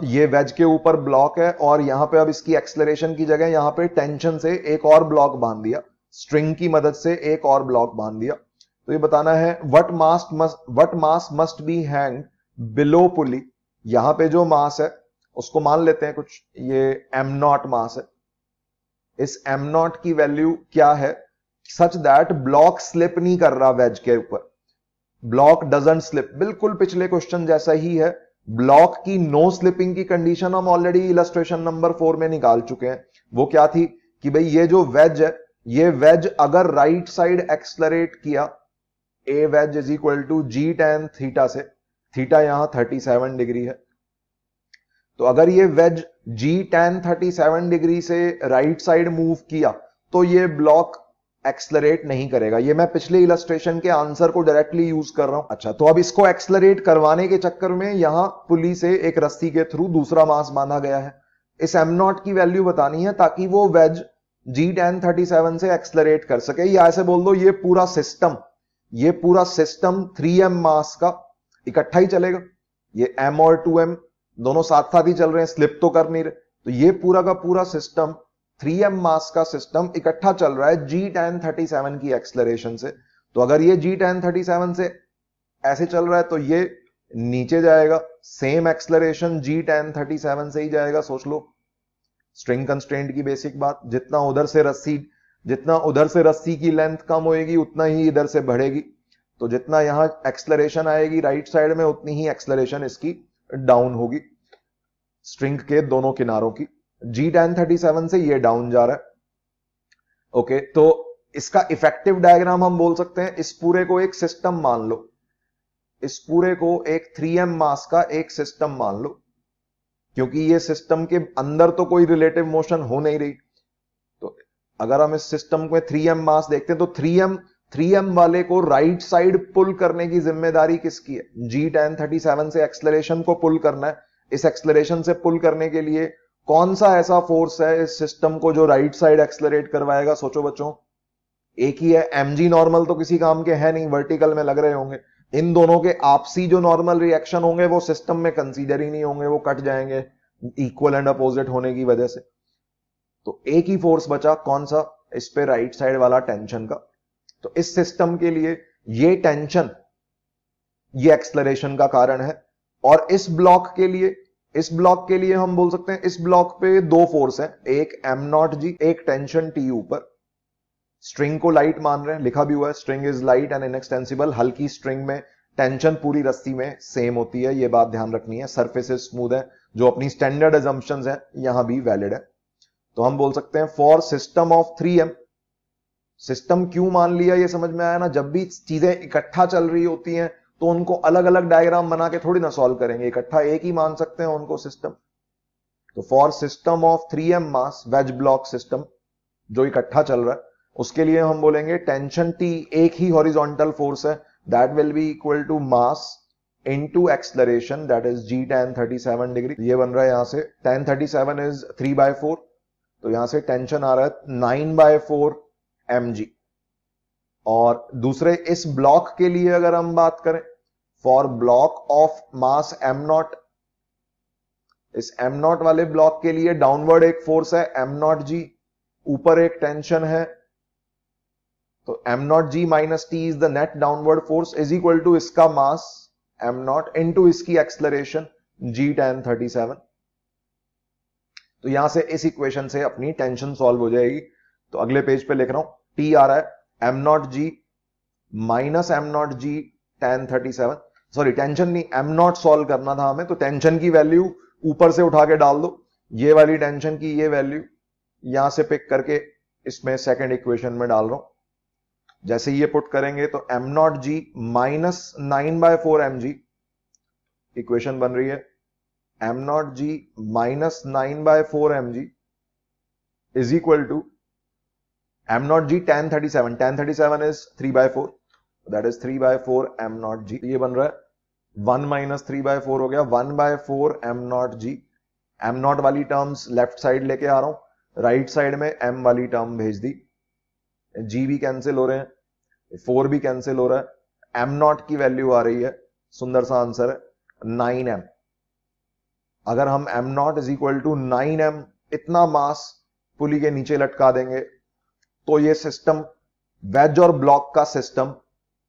ये वेज के ऊपर ब्लॉक है और यहां पे अब इसकी एक्सलरेशन की जगह यहां पे टेंशन से एक और ब्लॉक बांध दिया, स्ट्रिंग की मदद से एक और ब्लॉक बांध दिया। तो ये बताना है what mass must be hang below pulley. यहां पे जो मास है उसको मान लेते हैं कुछ, ये m0 मास है। इस m0 की वैल्यू क्या है सच दैट ब्लॉक स्लिप नहीं कर रहा वेज के ऊपर, ब्लॉक डजंट स्लिप। बिल्कुल पिछले क्वेश्चन जैसा ही है। ब्लॉक की नो स्लिपिंग की कंडीशन हम ऑलरेडी इलस्ट्रेशन नंबर 4 में निकाल चुके हैं। वो क्या थी कि भाई ये जो वेज है, ये वेज अगर राइट साइड एक्सलरेट किया, a wedge is equal to G tan theta से, थीटा यहां 37 डिग्री है, तो अगर ये वेज जी tan 37 डिग्री से राइट साइड मूव किया तो ये ब्लॉक एक्सलरेट नहीं करेगा। ये मैं पिछले इलस्ट्रेशन के आंसर को डायरेक्टली यूज कर रहा हूं। अच्छा, तो अब इसको एक्सलरेट करवाने के चक्कर में यहां पुली से एक रस्सी के थ्रू दूसरा मास बांधा गया है। इस m0 की वैल्यू बतानी है ताकि वो वेज जी tan 37 से एक्सलरेट कर सके। या ऐसे बोल दो ये पूरा सिस्टम 3m मास का इकट्ठा ही चलेगा। ये m और 2m दोनों साथ साथ ही चल रहे हैं, स्लिप तो कर नहीं रहे। तो ये पूरा का पूरा सिस्टम 3m मास का सिस्टम इकट्ठा चल रहा है जी tan 37 की एक्सलरेशन से। तो अगर ये जी tan 37 से ऐसे चल रहा है तो ये नीचे जाएगा, सेम एक्सलरेशन जी tan 37 से ही जाएगा। सोच लो स्ट्रिंग कंस्ट्रेंट की बेसिक बात, जितना उधर से रस्सी की लेंथ कम होएगी उतना ही इधर से बढ़ेगी। तो जितना यहां एक्सलरेशन आएगी राइट साइड में उतनी ही एक्सलरेशन इसकी डाउन होगी, स्ट्रिंग के दोनों किनारों की। जी tan 37 से ये डाउन जा रहा है। ओके, तो इसका इफेक्टिव डायग्राम हम बोल सकते हैं, इस पूरे को एक सिस्टम मान लो, इस पूरे को एक 3m मास का एक सिस्टम मान लो, क्योंकि ये सिस्टम के अंदर तो कोई रिलेटिव मोशन हो नहीं रही। तो अगर हम इस सिस्टम में 3m मास देखते हैं तो 3m वाले को राइट साइड पुल करने की जिम्मेदारी किसकी है? जी tan 37 से एक्सलरेशन को पुल करना है। इस एक्सलरेशन से पुल करने के लिए कौन सा ऐसा फोर्स है इस सिस्टम को जो राइट साइड एक्सलरेट करवाएगा? सोचो बच्चों, एक ही है। mg नॉर्मल तो किसी काम के है नहीं, वर्टिकल में लग रहे होंगे। इन दोनों के आपसी जो नॉर्मल रिएक्शन होंगे वो सिस्टम में कंसीडर ही नहीं होंगे, वो कट जाएंगे इक्वल एंड अपोजिट होने की वजह से। तो एक ही फोर्स बचा, कौन सा? इस पे राइट साइड वाला टेंशन का। तो इस सिस्टम के लिए ये टेंशन, ये एक्सलरेशन का कारण है। और इस ब्लॉक के लिए हम बोल सकते हैं इस ब्लॉक पे दो फोर्स हैं, एक m0g, एक टेंशन T ऊपर। स्ट्रिंग को लाइट मान रहे हैं, लिखा भी हुआ है string is light and inextensible. हल्की स्ट्रिंग में टेंशन पूरी रस्सी में सेम होती है, ये बात ध्यान रखनी है। सरफेसेस स्मूथ है, जो अपनी स्टैंडर्ड अजम्पशंस है यहां भी वैलिड है। तो हम बोल सकते हैं for system of 3m, system क्यों मान लिया ये समझ में आया ना। जब भी चीजें इकट्ठा चल रही होती हैं तो उनको अलग अलग डायग्राम बना के थोड़ी ना सॉल्व करेंगे, इकट्ठा एक ही मान सकते हैं उनको सिस्टम। तो for system of 3m mass wedge block system जो इकट्ठा चल रहा है, उसके लिए हम बोलेंगे टेंशन T एक ही हॉरिजॉन्टल फोर्स है, that will be equal to mass into acceleration, that is g tan 37 degree. ये बन रहा है यहां से tan 37 इज 3/4, तो यहां से टेंशन आ रहा है 9/4 mg। और दूसरे इस ब्लॉक के लिए अगर हम बात करें, for block of mass m0, इस m0 वाले ब्लॉक के लिए डाउनवर्ड एक फोर्स है m0g, ऊपर एक टेंशन है। तो m0g minus t is the net downward force is equal to इसका मास m0 इनटू इसकी एक्सलरेशन g tan 37। तो यहां से इस इक्वेशन से अपनी टेंशन सॉल्व हो जाएगी। तो अगले पेज पे लिख रहा हूं, t आ रहा है m0g minus m0g tan 37, sorry tension नहीं, m0 सॉल्व करना था हमें। तो टेंशन की वैल्यू ऊपर से उठा के डाल दो, ये वाली टेंशन की ये वैल्यू यहां से पिक करके इसमें सेकंड इक्वेशन में डाल रहा हूं। जैसे ये पुट करेंगे तो m0g माइनस 9/4 mg, इक्वेशन बन रही है m0g minus 9/4 mg is equal to m0g tan 37, tan 37 is 3/4, that is 3/4 m0g। ये बन रहा है 1 माइनस 3/4 हो गया 1/4 m0g। m0 वाली टर्म्स लेफ्ट साइड लेके आ रहा हूं, राइट साइड में m वाली टर्म भेज दी। g भी कैंसिल हो रहे हैं, 4 भी कैंसिल हो रहा है, एम नॉट की वैल्यू आ रही है, सुंदर सा आंसर है 9m। अगर हम M naught is equal to 9m इतना मास पुली के नीचे लटका देंगे तो ये सिस्टम वेज और ब्लॉक का सिस्टम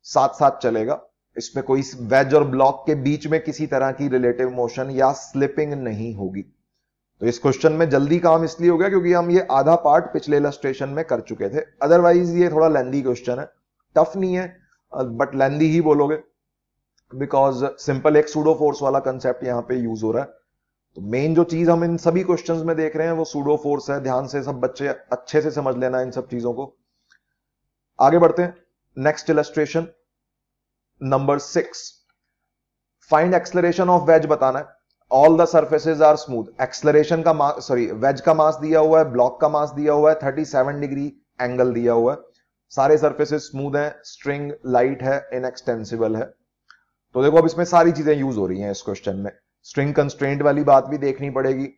साथ साथ चलेगा। इसमें कोई वेज और ब्लॉक के बीच में किसी तरह की रिलेटिव मोशन या स्लिपिंग नहीं होगी। तो इस क्वेश्चन में जल्दी काम इसलिए हो गया क्योंकि हम ये आधा पार्ट पिछले इलस्ट्रेशन में कर चुके थे। अदरवाइज ये थोड़ा लेंदी क्वेश्चन है, टफ नहीं है बट लेंदी ही बोलोगे बिकॉज सिंपल एक सूडो फोर्स वाला कंसेप्ट यहां पे यूज हो रहा है। तो मेन जो चीज हम इन सभी क्वेश्चंस में देख रहे हैं वो सूडो फोर्स है। ध्यान से सब बच्चे अच्छे से समझ लेना इन सब चीजों को। आगे बढ़ते हैं, next illustration number 6। Find acceleration of wedge बताना है। All the surfaces are smooth. Acceleration का मास वेज का मास दिया हुआ है, ब्लॉक का मास दिया हुआ है, 37 डिग्री एंगल दिया हुआ है, सारे सर्फेसेज स्मूथ हैं, स्ट्रिंग लाइट है, इनएक्सटेंसिबल है। तो देखो अब इसमें सारी चीजें यूज हो रही हैं इस क्वेश्चन में। स्ट्रिंग कंस्ट्रेंट वाली बात भी देखनी पड़ेगी।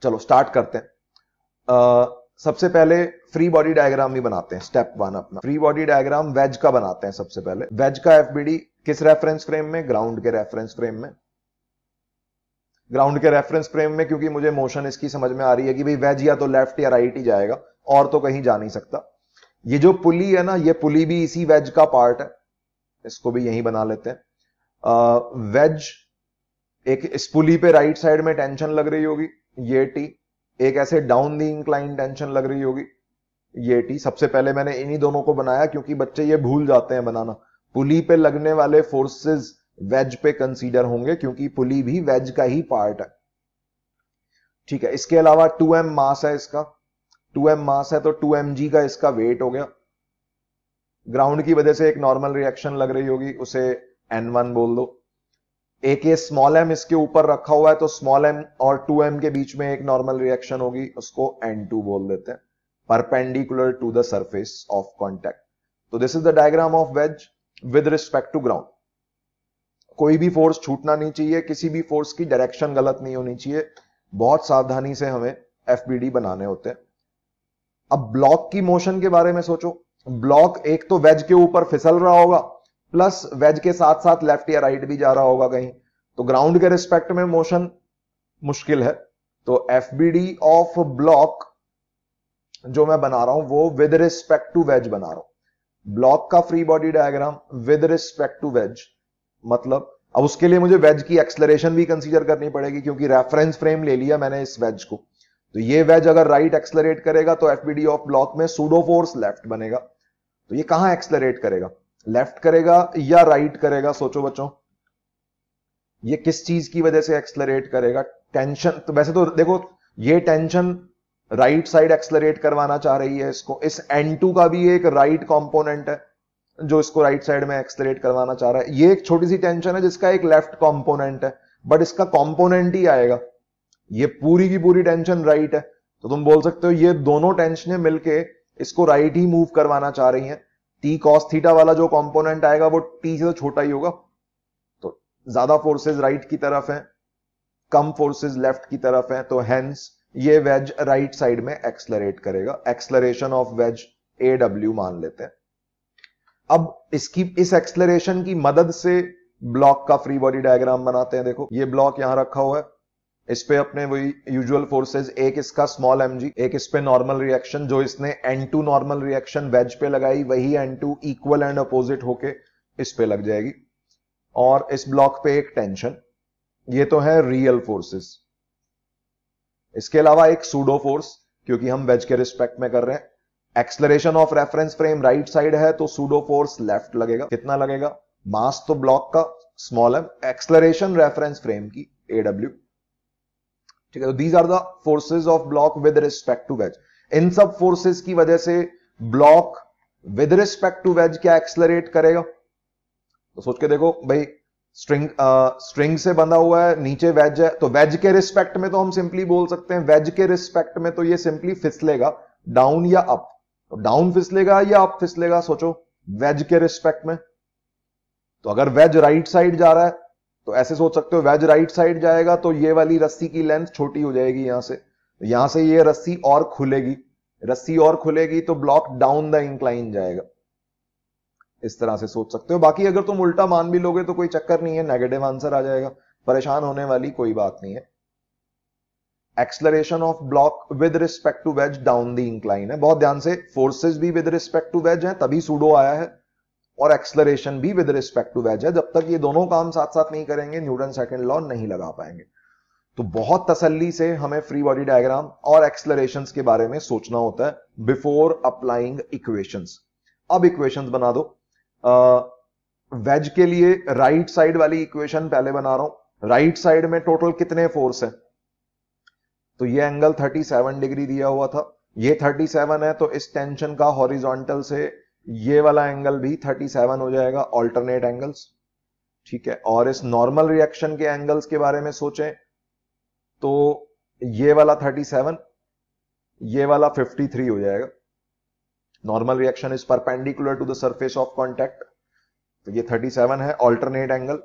चलो स्टार्ट करते हैं। सबसे पहले फ्री बॉडी डायग्राम ही बनाते हैं। स्टेप 1 अपना फ्री बॉडी डायग्राम वेज का बनाते हैं। सबसे पहले वेज का एफबीडी किस रेफरेंस फ्रेम में? ग्राउंड के रेफरेंस फ्रेम में। ग्राउंड के रेफरेंस फ्रेम में क्योंकि मुझे मोशन इसकी समझ में आ रही है कि भाई वेज या तो लेफ्ट या राइट ही जाएगा और तो कहीं जा नहीं सकता। ये जो पुली है ना, ये पुली भी इसी वेज का पार्ट है, इसको भी यहीं बना लेते हैं। वेज एक इस पुली पे राइट साइड में टेंशन लग रही होगी, ये टी। एक ऐसे डाउन दी इंक्लाइन टेंशन लग रही होगी, ये टी। सबसे पहले मैंने इन्हीं दोनों को बनाया क्योंकि बच्चे ये भूल जाते हैं बनाना। पुली पे लगने वाले फोर्सेस वेज पे कंसीडर होंगे क्योंकि पुली भी वेज का ही पार्ट है। ठीक है, इसके अलावा 2m मास है इसका। 2m मास है तो 2mg का इसका वेट हो गया। ग्राउंड की वजह से एक नॉर्मल रिएक्शन लग रही होगी, उसे n1 बोल दो। एक ये स्मॉल m इसके ऊपर रखा हुआ है तो स्मॉल m और 2m के बीच में एक नॉर्मल रिएक्शन होगी, उसको n2 बोल देते हैं, perpendicular to the surface of contact. तो this is the diagram of wedge with respect to ground. कोई भी फोर्स छूटना नहीं चाहिए, किसी भी फोर्स की डायरेक्शन गलत नहीं होनी चाहिए। बहुत सावधानी से हमें एफबीडी बनाने होते हैं। अब ब्लॉक की मोशन के बारे में सोचो। ब्लॉक एक तो वेज के ऊपर फिसल रहा होगा प्लस वेज के साथ साथ लेफ्ट या राइट भी जा रहा होगा कहीं, तो ग्राउंड के रिस्पेक्ट में मोशन मुश्किल है। तो एफबीडी ऑफ ब्लॉक जो मैं बना रहा हूं वो विद रिस्पेक्ट टू वेज बना रहा हूं। ब्लॉक का free body diagram with respect to wedge, मतलब अब उसके लिए मुझे वेज की एक्सलरेशन भी कंसीडर करनी पड़ेगी क्योंकि रेफरेंस फ्रेम ले लिया मैंने इस वेज को। तो ये वेज अगर राइट एक्सलरेट करेगा तो एफबीडी ऑफ ब्लॉक में सूडो फोर्स लेफ्ट बनेगा। तो ये कहां एक्सलरेट करेगा? लेफ्ट करेगा या राइट करेगा? सोचो बच्चों, ये किस चीज की वजह से एक्सलरेट करेगा? टेंशन। तो वैसे तो देखो ये टेंशन राइट साइड एक्सलरेट करवाना चाह रही है इसको। इस n2 का भी एक राइट कंपोनेंट है जो इसको राइट साइड में एक्सलरेट करवाना चाह रहा है। ये एक छोटी सी टेंशन है जिसका एक लेफ्ट कंपोनेंट है, बट इसका कंपोनेंट ही आएगा। ये पूरी की पूरी टेंशन राइट है, तो तुम बोल सकते हो ये दोनों टेंशनें मिलके इसको राइट ही मूव करवाना चाह रही हैं। टी कॉस थीटा वाला जो कंपोनेंट आएगा वो टी से तो छोटा ही होगा, तो ज्यादा फोर्सेस राइट की तरफ हैं, कम फोर्सेस लेफ्ट की तरफ हैं, तो हेंस ये वेज राइट साइड में एक्सलरेट करेगा। एक्सलरेशन ऑफ वेज AW मान लेते हैं। अब इस एक्सलरेशन की मदद से ब्लॉक का फ्री बॉडी डायग्राम बनाते हैं। देखो ये ब्लॉक यहां रखा हुआ है, इस पे अपने वही यूजुअल फोर्सेस, एक इसका स्मॉल mg, एक इस पे नॉर्मल रिएक्शन जो इसने n2 नॉर्मल रिएक्शन वेज पे लगाई, वही n2 इक्वल एंड अपोजिट होके इस पे लग जाएगी। और इस ब्लॉक पे एक टेंशन, ये तो है रियल फोर्सेस। इसके अलावा एक सूडो फोर्स क्योंकि हम वेज के रिस्पेक्ट में कर रहे हैं। Acceleration of reference frame right side है तो सूडो फोर्स लेफ्ट लगेगा। कितना लगेगा? मास तो ब्लॉक का small m, acceleration reference frame की AW। ठीक है, तो these are the forces of block with respect to wedge. इन सब फोर्सेस की वजह से block with respect to wedge क्या एक्सलरेट करेगा? तो सोच के देखो भाई, स्ट्रिंग से बंधा हुआ है, नीचे वेज है, तो वेज के रिस्पेक्ट में तो हम सिंपली बोल सकते हैं, वेज के रिस्पेक्ट में तो ये सिंपली फिसलेगा डाउन या अप। तो डाउन फिसलेगा या अप फिसलेगा? सोचो वेज के रिस्पेक्ट में। तो अगर वेज राइट साइड जा रहा है तो ऐसे सोच सकते हो, वेज राइट साइड जाएगा तो ये वाली रस्सी की लेंथ छोटी हो जाएगी यहां से ये रस्सी और खुलेगी, रस्सी और खुलेगी तो ब्लॉक डाउन द इंक्लाइन जाएगा। इस तरह से सोच सकते हो। बाकी अगर तुम उल्टा मान भी लोगे तो कोई चक्कर नहीं है, नेगेटिव आंसर आ जाएगा, परेशान होने वाली कोई बात नहीं है। Acceleration of block with respect to wedge down the incline है, बहुत ध्यान से, फोर्सेस भी विद रिस्पेक्ट टू वेज है तभी सूडो आया है, और एक्सलरेशन भी विद रिस्पेक्ट टू वेज है। जब तक ये दोनों काम साथ साथ नहीं करेंगे न्यूटन सेकंड लॉ नहीं लगा पाएंगे। तो बहुत तसल्ली से हमें फ्री बॉडी डायग्राम और एक्सलरेशंस के बारे में सोचना होता है बिफोर अप्लाइंग इक्वेशंस। अब इक्वेशंस बना दो। वेज के लिए राइट साइड वाली इक्वेशन पहले बना रहा हूं। राइट साइड में टोटल कितने फोर्स है, तो ये एंगल 37 डिग्री दिया हुआ था, ये 37 है, तो इस टेंशन का हॉरिजॉन्टल से ये वाला एंगल भी 37 हो जाएगा, ऑल्टरनेट एंगल्स, ठीक है। और इस नॉर्मल रिएक्शन के एंगल्स के बारे में सोचें तो ये वाला 37, ये वाला 53 हो जाएगा। Normal reaction is perpendicular to the surface of contact, तो ये 37 है ऑल्टरनेट एंगल,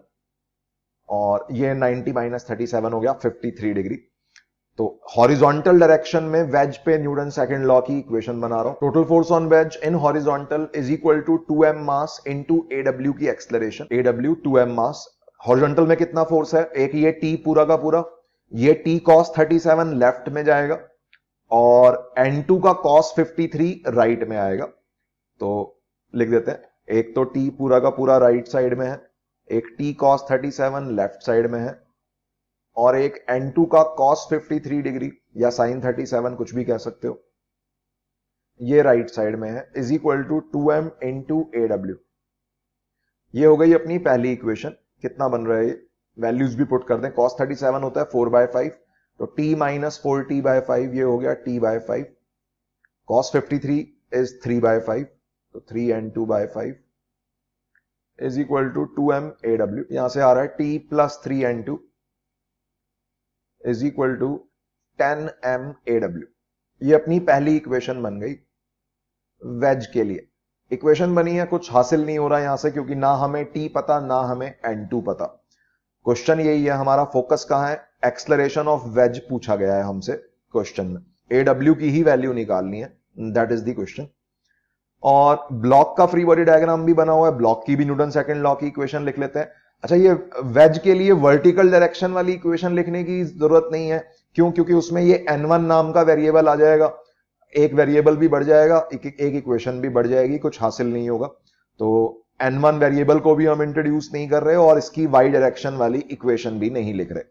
और ये 90 माइनस 37 हो गया 53 डिग्री। तो हॉरिजॉन्टल डायरेक्शन में वेज पे न्यूटन सेकंड लॉ की इक्वेशन बना रहा हूं। Total force on wedge in horizontal is equal to 2m mass into AW की acceleration, AW 2m mass. Horizontal में कितना फोर्स है, एक ये T पूरा का पूरा, ये T cos 37 लेफ्ट में जाएगा, और N2 का cos 53 राइट में आएगा। तो लिख देते हैं, एक तो T पूरा का पूरा राइट साइड में है, एक T cos 37 लेफ्ट साइड में है, और एक N2 का cos 53 डिग्री या sin 37 कुछ भी कह सकते हो, ये राइट साइड में है, is equal to 2m into AW। ये हो गई अपनी पहली इक्वेशन। कितना बन रहा है ये, वैल्यूज भी पुट कर दें। cos 37 होता है 4/5, तो t माइनस 4t/5 ये हो गया t/5। cos 53 इज 3/5, तो 3n2/5 is equal to 2m AW। यहां से आ रहा है t plus 3n2 is equal to 10m AW। ये अपनी पहली इक्वेशन बन गई वेज के लिए। इक्वेशन बनी है, कुछ हासिल नहीं हो रहा यहां से, क्योंकि ना हमें t पता ना हमें n2 पता। क्वेश्चन यही है, हमारा फोकस कहां है, एक्सलरेशन ऑफ वेज पूछा गया है हमसे क्वेश्चन में, AW की ही वैल्यू निकालनी है, दैट इज द क्वेश्चन। और ब्लॉक का फ्री बॉडी डायग्राम भी बना हुआ है, ब्लॉक की भी न्यूटन सेकंड लॉ की इक्वेशन लिख लेते हैं। अच्छा, ये वेज के लिए वर्टिकल डायरेक्शन वाली इक्वेशन लिखने की जरूरत नहीं है, क्यों, क्योंकि उसमें ये n1 नाम का वेरिएबल आ जाएगा, एक वेरिएबल भी बढ़ जाएगा, एक इक्वेशन भी बढ़ जाएगी, कुछ हासिल नहीं होगा। तो n1 वेरिएबल को भी हम इंट्रोड्यूस नहीं कर रहे और इसकी वाई डायरेक्शन वाली इक्वेशन भी नहीं लिख रहे।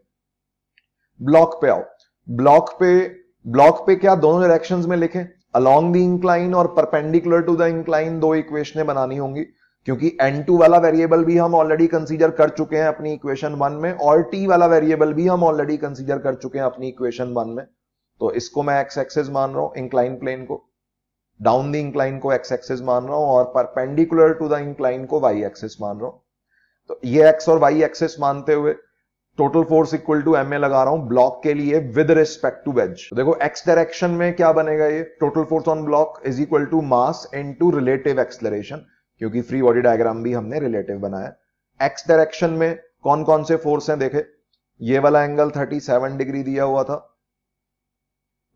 ब्लॉक पे आओ। ब्लॉक पे क्या दोनों डायरेक्शंस में लिखें, अलोंग द इंक्लाइन और परपेंडिकुलर टू द इंक्लाइन दो इक्वेशनें बनानी होंगी, क्योंकि n2 वाला वेरिएबल भी हम ऑलरेडी कंसीडर कर चुके हैं अपनी इक्वेशन 1 में, और t वाला वेरिएबल भी हम ऑलरेडी कंसीडर कर चुके हैं अपनी इक्वेशन 1 में। तो इसको मैं x एक्सिस मान रहा हूं, इंक्लाइन प्लेन को, डाउन द इंक्लाइन को x एक्सिस मान रहा हूं, और परपेंडिकुलर टू द इंक्लाइन को y एक्सिस मान रहा हूं। तो ये x और y एक्सिस मानते हुए total force equal to ma लगा रहा हूं ब्लॉक के लिए विद रिस्पेक्ट टू वेज। तो देखो x डायरेक्शन में क्या बनेगा, ये total force on block is equal to mass into relative acceleration, क्योंकि फ्री बॉडी डायग्राम भी हमने रिलेटिव बनाया। x डायरेक्शन में कौन कौन से फोर्स हैं देखे, ये वाला एंगल 37 डिग्री दिया हुआ था,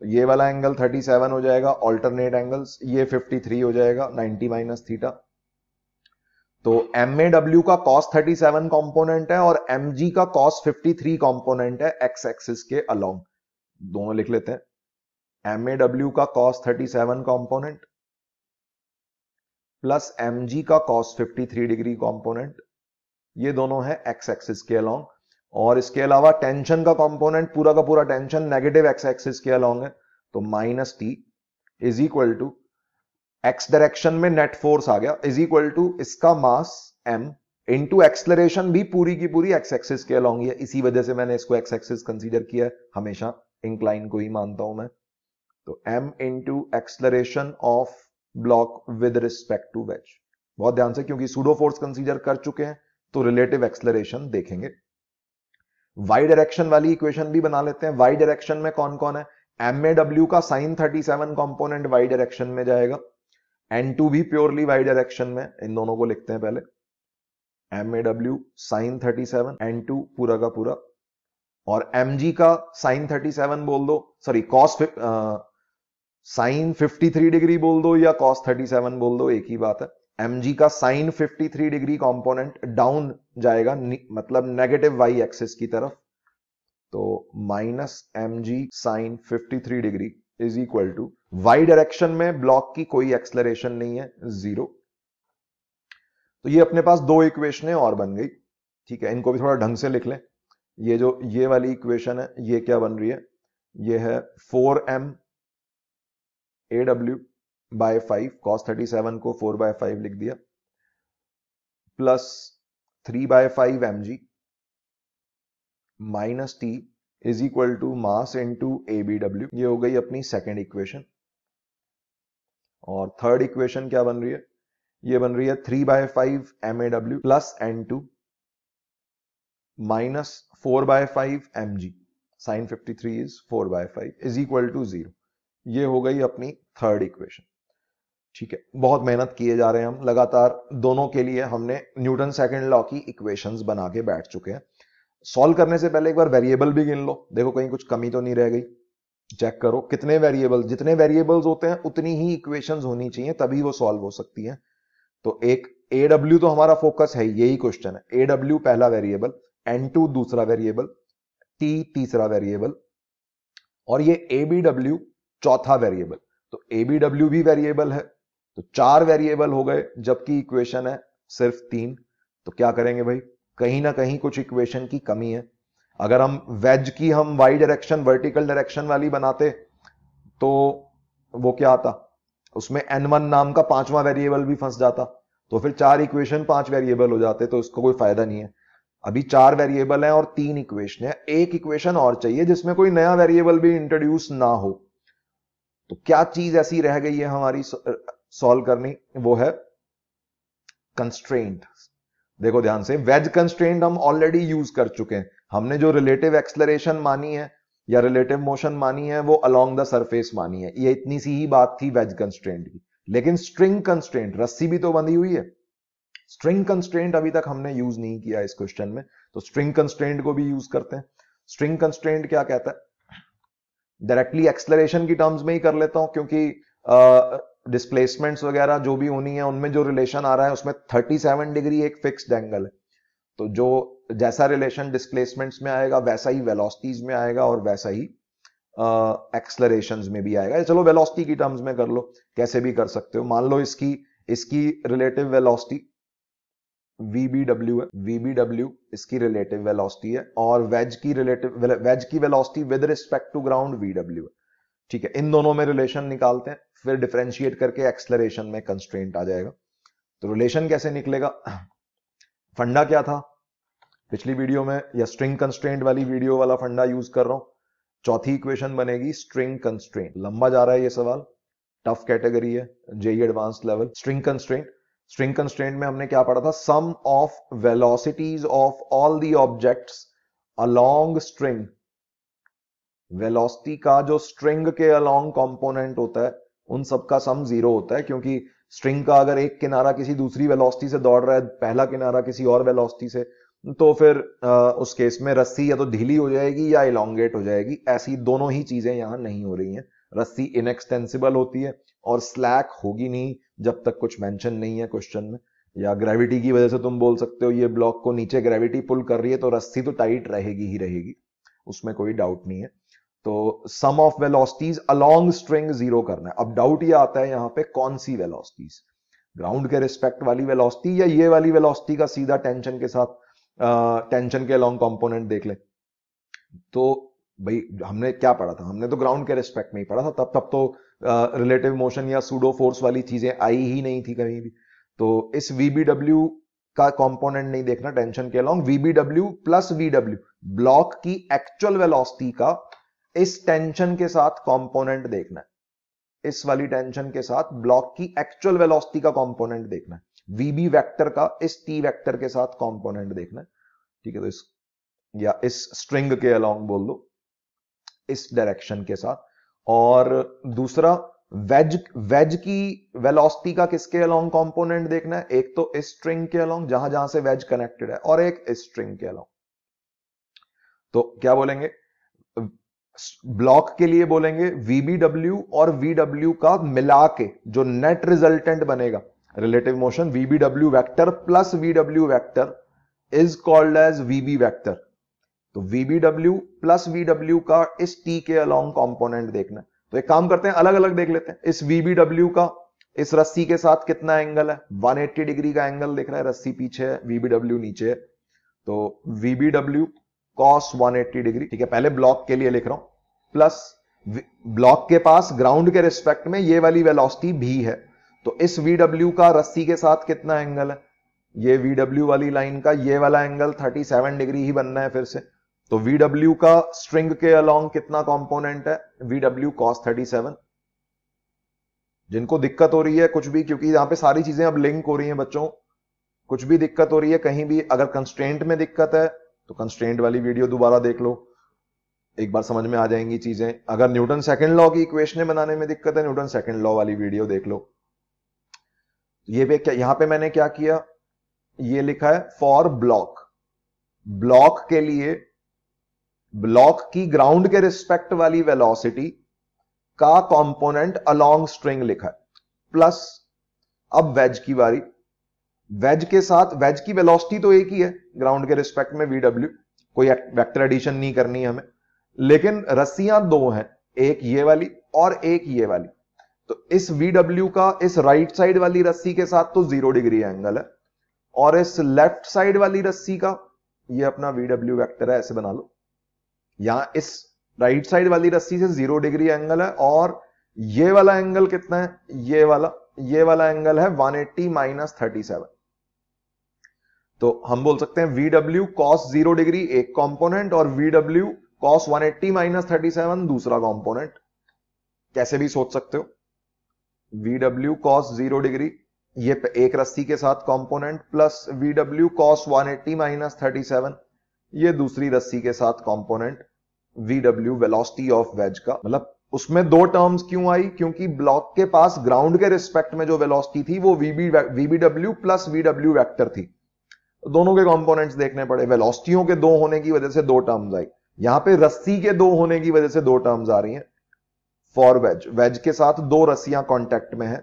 ये वाला एंगल 37 हो जाएगा ऑल्टरनेट एंगल्स, ये 53 हो जाएगा 90 माइनस थीटा। तो MAW का cos 37 कंपोनेंट है और mg का cos 53 कंपोनेंट है x एक्सिस के अलोंग, दोनों लिख लेते हैं। MAW का cos 37 कंपोनेंट प्लस mg का cos 53 डिग्री कंपोनेंट, ये दोनों है x एक्सिस के अलोंग। और इसके अलावा टेंशन का कंपोनेंट पूरा का पूरा टेंशन नेगेटिव x एक्सिस के अलोंग है, तो minus t is equal to x direction में नेट फोर्स आ गया इज इक्वल टू इसका मास m इंटू एक्सलरेशन भी पूरी की पूरी x एक्सिस के अलोंग है, इसी वजह से मैंने इसको x एक्सिस कंसीडर किया है, हमेशा इंक्लाइन को ही मानता हूं मैं। तो m into acceleration of block with respect to wedge, बहुत ध्यान से, क्योंकि सूडो फोर्स कंसीडर कर चुके हैं तो रिलेटिव एक्सलरेशन देखेंगे। वाई डायरेक्शन वाली इक्वेशन भी बना लेते हैं। वाई डायरेक्शन में कौन कौन है, MAW का sin 37 कंपोनेंट वाई डायरेक्शन में जाएगा, N2 भी प्योरली वाई डायरेक्शन में, इन दोनों को लिखते हैं पहले, MAW sin 37 N2 पूरा का पूरा, और mg का sin 37 बोल दो, सॉरी sin 53 डिग्री बोल दो या cos 37 बोल दो, एक ही बात है। mg का साइन 53 डिग्री कंपोनेंट डाउन जाएगा, मतलब नेगेटिव वाई एक्सिस की तरफ, तो minus mg sine 53 degree is equal to Y direction में ब्लॉक की कोई एक्सलरेशन नहीं है, 0। तो ये अपने पास दो इक्वेशनें और बन गई। ठीक है, इनको भी थोड़ा ढंग से लिख लें। ये वाली इक्वेशन है, ये क्या बन रही है, ये है 4m AW बाय 5, cos 37 को 4/5 लिख दिया, plus 3/5 mg minus t is equal to mass into ABW। ये हो गई अपनी सेकेंड इक्वेशन। और थर्ड इक्वेशन क्या बन रही है, ये बन रही है 3/5 MAW plus N2 minus 4/5 mg sine 53 is 4/5 is equal to 0। ये हो गई अपनी थर्ड इक्वेशन। ठीक है, बहुत मेहनत किए जा रहे हैं हम लगातार, दोनों के लिए हमने न्यूटन सेकंड लॉ की इक्वेशंस बना के बैठ चुके हैं। सॉल्व करने से पहले एक बार वेरिएबल भी गिन लो, देखो कहीं कुछ कमी तो नहीं रह गई। चेक करो कितने वेरिएबल, जितने वेरिएबल्स होते हैं उतनी ही इक्वेशंस होनी चाहिए, तभी वो सॉल्व हो सकती है। तो एक AW तो हमारा फोकस है, यही क्वेश्चन है। AW पहला वेरिएबल, N2 दूसरा वेरिएबल, T तीसरा वेरिएबल, और ये ABW चौथा वेरिएबल। तो ABW भी वेरिएबल है, तो 4 वेरिएबल हो गए, जबकि इक्वेशन है सिर्फ 3। तो क्या करेंगे भाई, कहीं ना कहीं कुछ इक्वेशन की कमी है। अगर हम वेज की हम वाई डायरेक्शन वर्टिकल डायरेक्शन वाली बनाते तो वो क्या आता, उसमें n1 नाम का 5वां वेरिएबल भी फंस जाता, तो फिर 4 इक्वेशन 5 वेरिएबल हो जाते, तो इसको कोई फायदा नहीं है। अभी 4 वेरिएबल हैं और 3 इक्वेशन है, एक इक्वेशन और चाहिए जिसमें कोई नया वेरिएबल भी इंट्रोड्यूस ना हो। तो क्या चीज ऐसी रह गई है हमारी सॉल्व करनी, वो है कंस्ट्रेंट। देखो ध्यान से, वेज कंस्ट्रेंट हम ऑलरेडी यूज कर चुके हैं। हमने जो रिलेटिव एक्सलरेशन मानी है या रिलेटिव मोशन मानी है वो अलोंग द सरफेस मानी है, ये इतनी सी ही बात थी वेज कंस्ट्रेंट की। लेकिन स्ट्रिंग कंस्ट्रेंट, रस्सी भी तो बंधी हुई है, स्ट्रिंग कंस्ट्रेंट अभी तक हमने यूज नहीं किया इस क्वेश्चन में, तो स्ट्रिंग कंस्ट्रेंट को भी यूज करते हैं। स्ट्रिंग कंस्ट्रेंट क्या कहता है, डायरेक्टली एक्सलरेशन की टर्म्स में ही कर लेता हूं, क्योंकि डिस्प्लेसमेंट्स वगैरह जो भी होनी है उनमें जो रिलेशन आ रहा है उसमें 37 डिग्री एक फिक्स्ड एंगल है, तो जो जैसा रिलेशन डिस्प्लेसमेंट्स में आएगा वैसा ही वेलोसिटीज में आएगा और वैसा ही एक्सलरेशंस में भी आएगा। चलो वेलोसिटी की टर्म्स में कर लो, कैसे भी कर सकते हो। मान लो इसकी रिलेटिव वेलोसिटी VBW है, VBW इसकी रिलेटिव वेलोसिटी है, और वेज की velocity with respect to ground VW है। ठीक है, इन दोनों में रिलेशन निकालते हैं, फिर डिफरेंशिएट करके एक्सलरेशन में कंस्ट्रेंट आ जाएगा। तो रिलेशन कैसे निकलेगा, फंडा क्या था पिछली वीडियो में, या स्ट्रिंग कंस्ट्रेंट वाली वीडियो वाला फंडा यूज कर रहा हूं। चौथी इक्वेशन बनेगी स्ट्रिंग कंस्ट्रेंट। लंबा जा रहा है ये सवाल, टफ कैटेगरी है, JEE advance level. String constraint में हमने क्या पढ़ा था, sum of velocities of all the objects along string. Velocity का जो स्ट्रिंग के अलोंग कंपोनेंट होता है उन सबका सम 0 होता है, क्योंकि स्ट्रिंग का अगर एक किनारा किसी दूसरी वेलोसिटी से दौड़ रहा है, पहला किनारा किसी और वेलोसिटी से, तो फिर उस केस में रस्सी या तो ढीली हो जाएगी या इलोंगेट हो जाएगी। ऐसी दोनों ही चीजें यहां नहीं हो रही हैं। रस्सी इनएक्सटेंसिबल होती है और स्लैक होगी नहीं जब तक कुछ मेंशन नहीं है क्वेश्चन में, या ग्रेविटी की वजह से तुम बोल सकते हो ये ब्लॉक को नीचे ग्रेविटी पुल कर रही है तो रस्सी तो टाइट रहेगी ही रहेगी, उसमें कोई डाउट नहीं है। तो सम ऑफ वेलोसिटीज अलोंग स्ट्रिंग 0 करना है। अब डाउट ये आता है यहां पे कौन सी वेलोसिटीज, ग्राउंड के रिस्पेक्ट वाली वेलोसिटी या ये वाली वेलोसिटी का सीधा टेंशन के साथ टेंशन के अलोंग कंपोनेंट देख ले। तो भाई हमने क्या पढ़ा था, हमने तो ग्राउंड के रिस्पेक्ट में ही पढ़ा था, तब तो रिलेटिव मोशन या सूडो फोर्स वाली चीजें आई ही नहीं थी कहीं भी। तो इस VBW का कंपोनेंट नहीं देखना टेंशन के along, VBW plus VW block की एक्चुअल वेलोसिटी का इस टेंशन के साथ कंपोनेंट देखना है, इस वाली टेंशन के साथ ब्लॉक की एक्चुअल वेलोसिटी का कंपोनेंट देखना है, VB वेक्टर का इस T वेक्टर के साथ कंपोनेंट देखना है। ठीक है, तो इस स्ट्रिंग के अलोंग बोल दो, इस डायरेक्शन के साथ। और दूसरा वेज की वेलोसिटी का किसके अलोंग कंपोनेंट देखना है, एक तो इस स्ट्रिंग के अलोंग जहां जहां से वेज कनेक्टेड है, और एक इस स्ट्रिंग के अलोंग। तो क्या बोलेंगे, ब्लॉक के लिए बोलेंगे VBW और VW का मिला के जो नेट रिजल्टेंट बनेगा, relative motion VBW vector plus VW vector is called as VB vector. तो VBW प्लस VW का इस T के अलोंग कंपोनेंट देखना। तो एक काम करते हैं, अलग अलग देख लेते हैं। इस VBW का इस रस्सी के साथ कितना एंगल है? 180 डिग्री का एंगल दिख रहा है। रस्सी पीछे है, VBW नीचे है, तो VBW cos 180 डिग्री। ठीक है, पहले ब्लॉक के लिए लिख रहा हूं, प्लस ब्लॉक के पास ग्राउंड के रिस्पेक्ट में ये वाली वेलोसिटी भी है, तो इस VW का रस्सी के साथ कितना एंगल है? ये VW वाली लाइन का ये वाला एंगल 37 डिग्री ही बनना है फिर से। तो VW का स्ट्रिंग के अलोंग कितना कंपोनेंट है? VW cos 37। जिनको दिक्कत हो रही है कुछ भी, क्योंकि यहां पे सारी चीजें अब लिंक हो रही हैं बच्चों, कुछ भी दिक्कत हो रही है कहीं भी, अगर कंस्ट्रेंट में दिक्कत है तो कंस्ट्रेंट वाली वीडियो दोबारा देख लो, एक बार समझ में आ जाएंगी चीजें। अगर न्यूटन सेकंड लॉ की इक्वेशनें बनाने में दिक्कत है, न्यूटन सेकंड लॉ वाली वीडियो देख लो। ये पे क्या, यहां पे मैंने क्या किया, ये लिखा है फॉर ब्लॉक। ब्लॉक के लिए ब्लॉक की ग्राउंड के रिस्पेक्ट वाली वेलोसिटी का कंपोनेंट अलोंग स्ट्रिंग लिखा है, प्लस अब वेज की बारी। वेज के साथ, वेज की वेलोसिटी तो एक ही है ग्राउंड के रिस्पेक्ट में VW, कोई वेक्टर एडिशन नहीं करनी है हमें, लेकिन रस्सियां दो हैं, एक ये वाली और एक ये वाली। तो इस VW का इस राइट साइड वाली रस्सी के साथ तो 0 डिग्री एंगल है, और इस लेफ्ट साइड वाली रस्सी का ये अपना VW वेक्टर है, ऐसे बना लो। यहां इस राइट साइड वाली रस्सी से 0 डिग्री एंगल है, और ये वाला एंगल कितना है? ये वाला एंगल है 180 माइनस 37। तो हम बोल सकते हैं VW cos 0 डिग्री एक कंपोनेंट और VW cos 180 माइनस 37 दूसरा कंपोनेंट। कैसे भी सोच सकते हो, VW cos 0 डिग्री ये एक रस्सी के साथ component, plus VW cos 180 minus 37 ये दूसरी रस्सी के साथ component. VW velocity of ways का, मतलब उसमें दो टर्म्स क्यों आई? क्योंकि ब्लॉक के पास ग्राउंड के रिस्पेक्ट में जो वेलोसिटी थी वो VBW प्लस VW वेक्टर थी, दोनों के कंपोनेंट्स देखने पड़े। वेलोसिटियों के दो होने की वजह से दो टर्म्स आई, यहां पे रस्सी के दो होने की वजह से दो टर्म्स आ रही हैं फॉर वेज। वेज के साथ दो रस्सियां कांटेक्ट में है।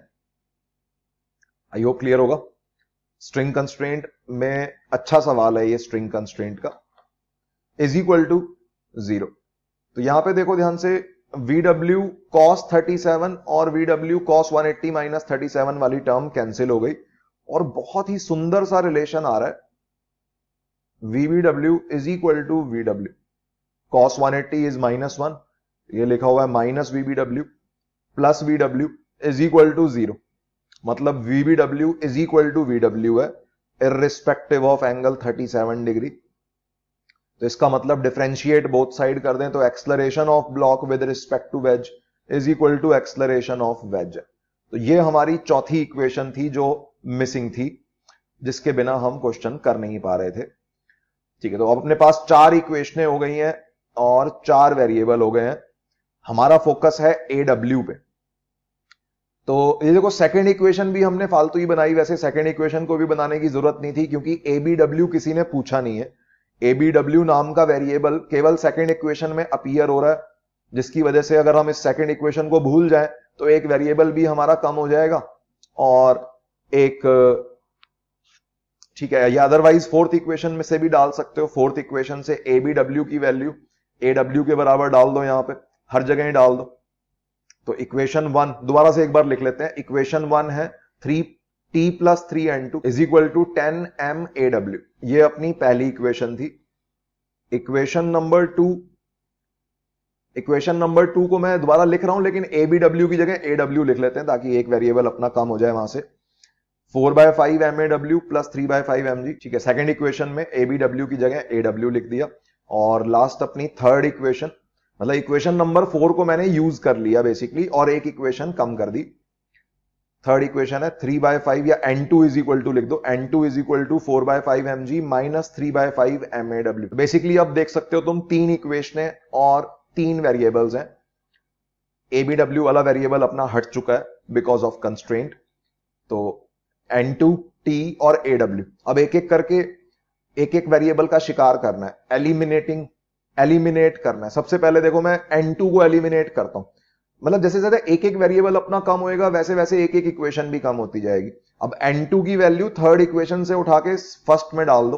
आई होप क्लियर होगा। स्ट्रिंग कंस्ट्रेंट में अच्छा सवाल है ये, स्ट्रिंग कंस्ट्रेंट का इज इक्वल टू 0। तो यहां पे देखो ध्यान से, VW cos 37 और VW cos 180 माइनस 37 वाली टर्म कैंसिल हो गई, और बहुत ही सुंदर सा रिलेशन आ रहा है, VBW is equal to VW cos 180 is -1, ये लिखा हुआ है minus VBW plus VW is equal to 0। मतलब VBW is equal to VW है इररिस्पेक्टिव ऑफ एंगल 37 डिग्री। तो इसका मतलब डिफरेंशिएट बोथ साइड कर दें तो acceleration of block with respect to wedge is equal to acceleration of wedge. तो ये हमारी चौथी इक्वेशन थी जो मिसिंग थी, जिसके बिना हम क्वेश्चन कर नहीं पा रहे थे। ठीक है, तो अब अपने पास 4 इक्वेशनें हो गई हैं और 4 वेरिएबल हो गए हैं। हमारा फोकस है AW पे। तो ये देखो, सेकंड इक्वेशन भी हमने फालतू ही बनाई। वैसे सेकंड इक्वेशन को भी बनाने की जरूरत नहीं थी, क्योंकि ABW किसी ने पूछा नहीं है। ABW नाम का वेरिएबल केवल सेकंड इक्वेशन में अपीयर हो रहा है, जिसकी वजह से अगर हम इस सेकंड इक्वेशन को भूल जाएं तो एक वेरिएबल भी हमारा कम हो जाएगा, और एक ठीक है, या अदरवाइज फोर्थ इक्वेशन में से भी डाल सकते हो। फोर्थ इक्वेशन से ABW की वैल्यू AW के बराबर डाल दो, यहां पे हर जगह ही डाल दो। तो इक्वेशन 1 दोबारा से एक बार लिख लेते हैं। इक्वेशन 1 है 3T plus 3N2 is equal to 10M AW, ये अपनी पहली इक्वेशन थी। इक्वेशन नंबर 2 को मैं दोबारा लिख रहा हूं, लेकिन ABW की जगह AW लिख लेते हैं ताकि एक वेरिएबल अपना कम हो जाए वहां से। 4/5 MAW प्लस 3/5 mg। ठीक है, सेकंड इक्वेशन में ABW की जगह AW लिख दिया। और लास्ट अपनी थर्ड इक्वेशन, मतलब इक्वेशन नंबर 4 को मैंने यूज कर लिया बेसिकली, और एक इक्वेशन कम कर दी। थर्ड इक्वेशन है 3/5, या N2 इज इक्वल टू लिख दो, N2 is equal to 4/5 mg minus 3/5 MAW। Basically अब देख सकते हो तुम 3 इक्वेशनें और 3 वेरिएबल्स हैं। ABW वाला वेरिएबल अपना हट चुका है बिकॉज ऑफ कंस्ट्रेंट। तो N2, T और AW, अब एक एक करके एक एक वेरिएबल का शिकार करना है, एलिमिनेट करना है। सबसे पहले देखो, मैं N2 को एलिमिनेट करता हूं, मतलब जैसे जैसे एक एक वेरिएबल अपना कम होएगा वैसे वैसे एक एक इक्वेशन भी कम होती जाएगी। अब N2 की वैल्यू थर्ड इक्वेशन से उठा के फर्स्ट में डाल दो।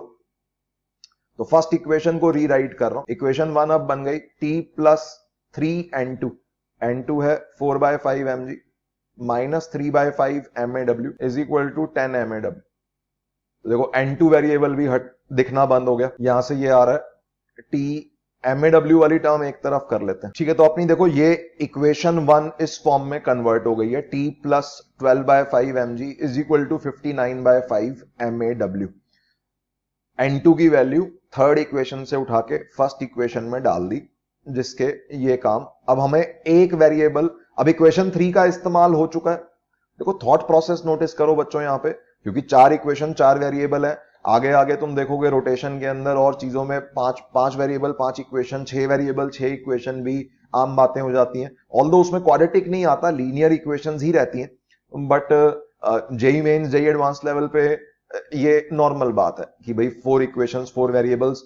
तो फर्स्ट इक्वेशन को रीराइट कर रहा हूं। इक्वेशन 1 अब बन गई t प्लस 3N2, N2 है 4/5 mg minus 3/5 MAW is equal to 10 MAW। देखो N2 वेरिएबल भी दिखना बंद हो गया, यहां से ये आ रहा है t MAW वाली टर्म एक तरफ कर लेते हैं। ठीक है, तो अपनी देखो ये इक्वेशन 1 इस फॉर्म में कन्वर्ट हो गई है, t plus 12/5 mg is equal to 59/5 MAW। N2 की वैल्यू थर्ड इक्वेशन से उठा के फर्स्ट इक्वेशन में डाल दी, जिसके ये काम। अब हमें एक वेरिएबल, अब इक्वेशन 3 का इस्तेमाल हो चुका है। देखो थॉट प्रोसेस नोटिस करो बच्चों यहां पे, क्योंकि 4 इक्वेशन 4 वेरिएबल है। आगे आगे तुम देखोगे रोटेशन के अंदर और चीजों में 5 वेरिएबल 5 इक्वेशन, 6 वेरिएबल 6 इक्वेशन भी आम बातें हो जाती हैं। ऑल्दो उसमें क्वाड्रेटिक नहीं आता, लीनियर इक्वेशंस ही रहती हैं। But JEE Mains JEE advance level पे ये नॉर्मल बात है कि भाई 4 इक्वेशंस 4 वेरिएबल्स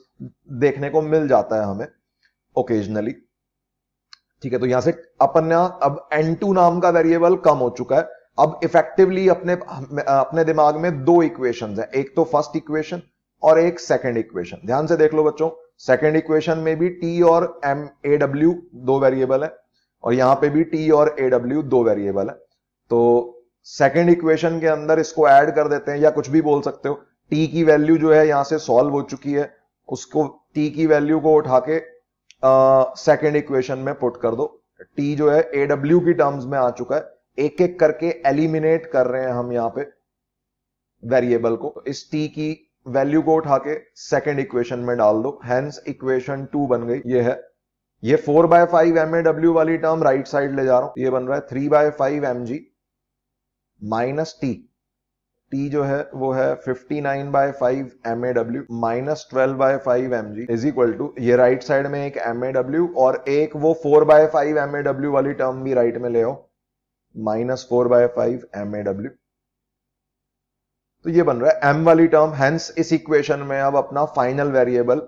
देखने को मिल जाता है हमें ओकेजनली। ठीक है, तो यहां से अपन अब N2 नाम का वेरिएबल कम हो चुका है। अब इफेक्टिवली अपने दिमाग में 2 इक्वेशंस हैं, एक तो फर्स्ट इक्वेशन और एक सेकंड इक्वेशन। ध्यान से देख लो बच्चों, सेकंड इक्वेशन में भी t और MAW 2 वेरिएबल है और यहां पे भी t और AW 2 वेरिएबल है। तो सेकंड इक्वेशन के अंदर इसको ऐड कर देते हैं, या कुछ भी बोल सकते हो। t की वैल्यू जो है यहां से सॉल्व हो चुकी है, उसको t की वैल्यू को उठा के सेकंड इक्वेशन में पुट कर दो। t जो है AW की टर्म्स में आ चुका है, एक एक करके एलिमिनेट कर रहे हैं हम यहां पे वेरिएबल को। इस t की वैल्यू को उठा के सेकंड इक्वेशन में डाल दो, हेंस इक्वेशन 2 बन गई। ये है, ये 4/5 MAW वाली टर्म राइट साइड ले जा रहा हूं, ये बन रहा है 3/5 mg माइनस t जो है वो है 59/5 MAW minus 12/5 mg is equal to, ये राइट साइड में एक MAW और एक वो 4/5 MAW वाली टर्म भी राइट में ले आओ, माइनस 4/5 MAW। तो ये बन रहा है m वाली टर्म, हेंस इस इक्वेशन में अब अपना फाइनल वेरिएबल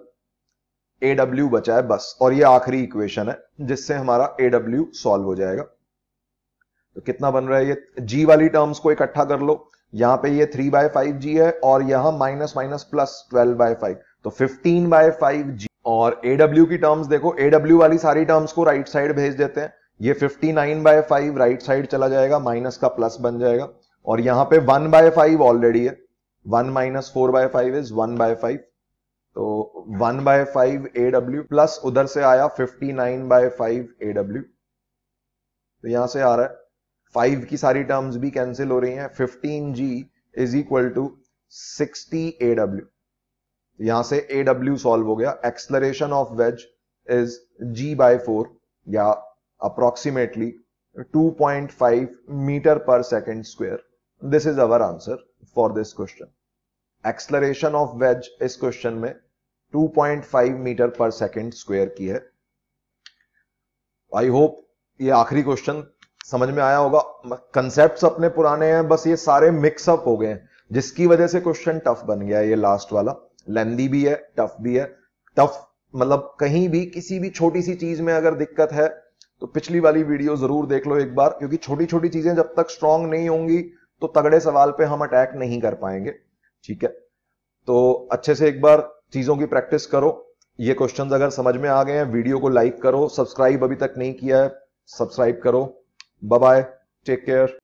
AW बचा है बस, और ये आखिरी इक्वेशन है जिससे हमारा AW सॉल्व हो जाएगा। तो कितना बन रहा है, ये g वाली टर्म्स को इकट्ठा कर लो, यहां पे ये 3/5g है और यहां माइनस माइनस प्लस 12/5, तो 15/5g। और AW की टर्म्स देखो, AW वाली सारी टर्म्स को राइट साइड भेज देते हैं, ये 59/5 राइट साइड चला जाएगा, माइनस का प्लस बन जाएगा। और यहां पे 1/5 ऑलरेडी है, 1 माइनस 4/5 इज 1/5, तो 1/5 AW प्लस उधर से आया 59/5 AW। तो यहां से आ रहा है 5 की सारी टर्म्स भी कैंसिल हो रही हैं, 15g is equal to 60 AW। यहां से AW सॉल्व हो गया। Acceleration of veg is g/4 या अप्रोक्सीमेटली 2.5 मीटर पर second square. This is our answer for this question. Acceleration of veg इस क्वेश्चन में 2.5 मीटर पर सेकेंड स्क्वायर की है। आई होप ये आखिरी क्वेश्चन समझ में आया होगा। कंसेप्ट्स अपने पुराने हैं, बस ये सारे मिक्सअप हो गए हैं, जिसकी वजह से क्वेश्चन टफ बन गया है। ये लास्ट वाला लेंदी भी है, टफ भी है। टफ मतलब कहीं भी किसी भी छोटी सी चीज में अगर दिक्कत है तो पिछली वाली वीडियो जरूर देख लो एक बार, क्योंकि छोटी छोटी चीजें जब तक स्ट्रांग नहीं होंगी तो तगड़े सवाल पे हम अटैक नहीं कर पाएंगे। ठीक है, तो अच्छे से एक बार चीजों की प्रैक्टिस करो। ये क्वेश्चंस अगर समझ में आ गए हैं, वीडियो को लाइक करो, सब्सक्राइब अभी तक नहीं किया है सब्सक्राइब करो। Bye bye, take care.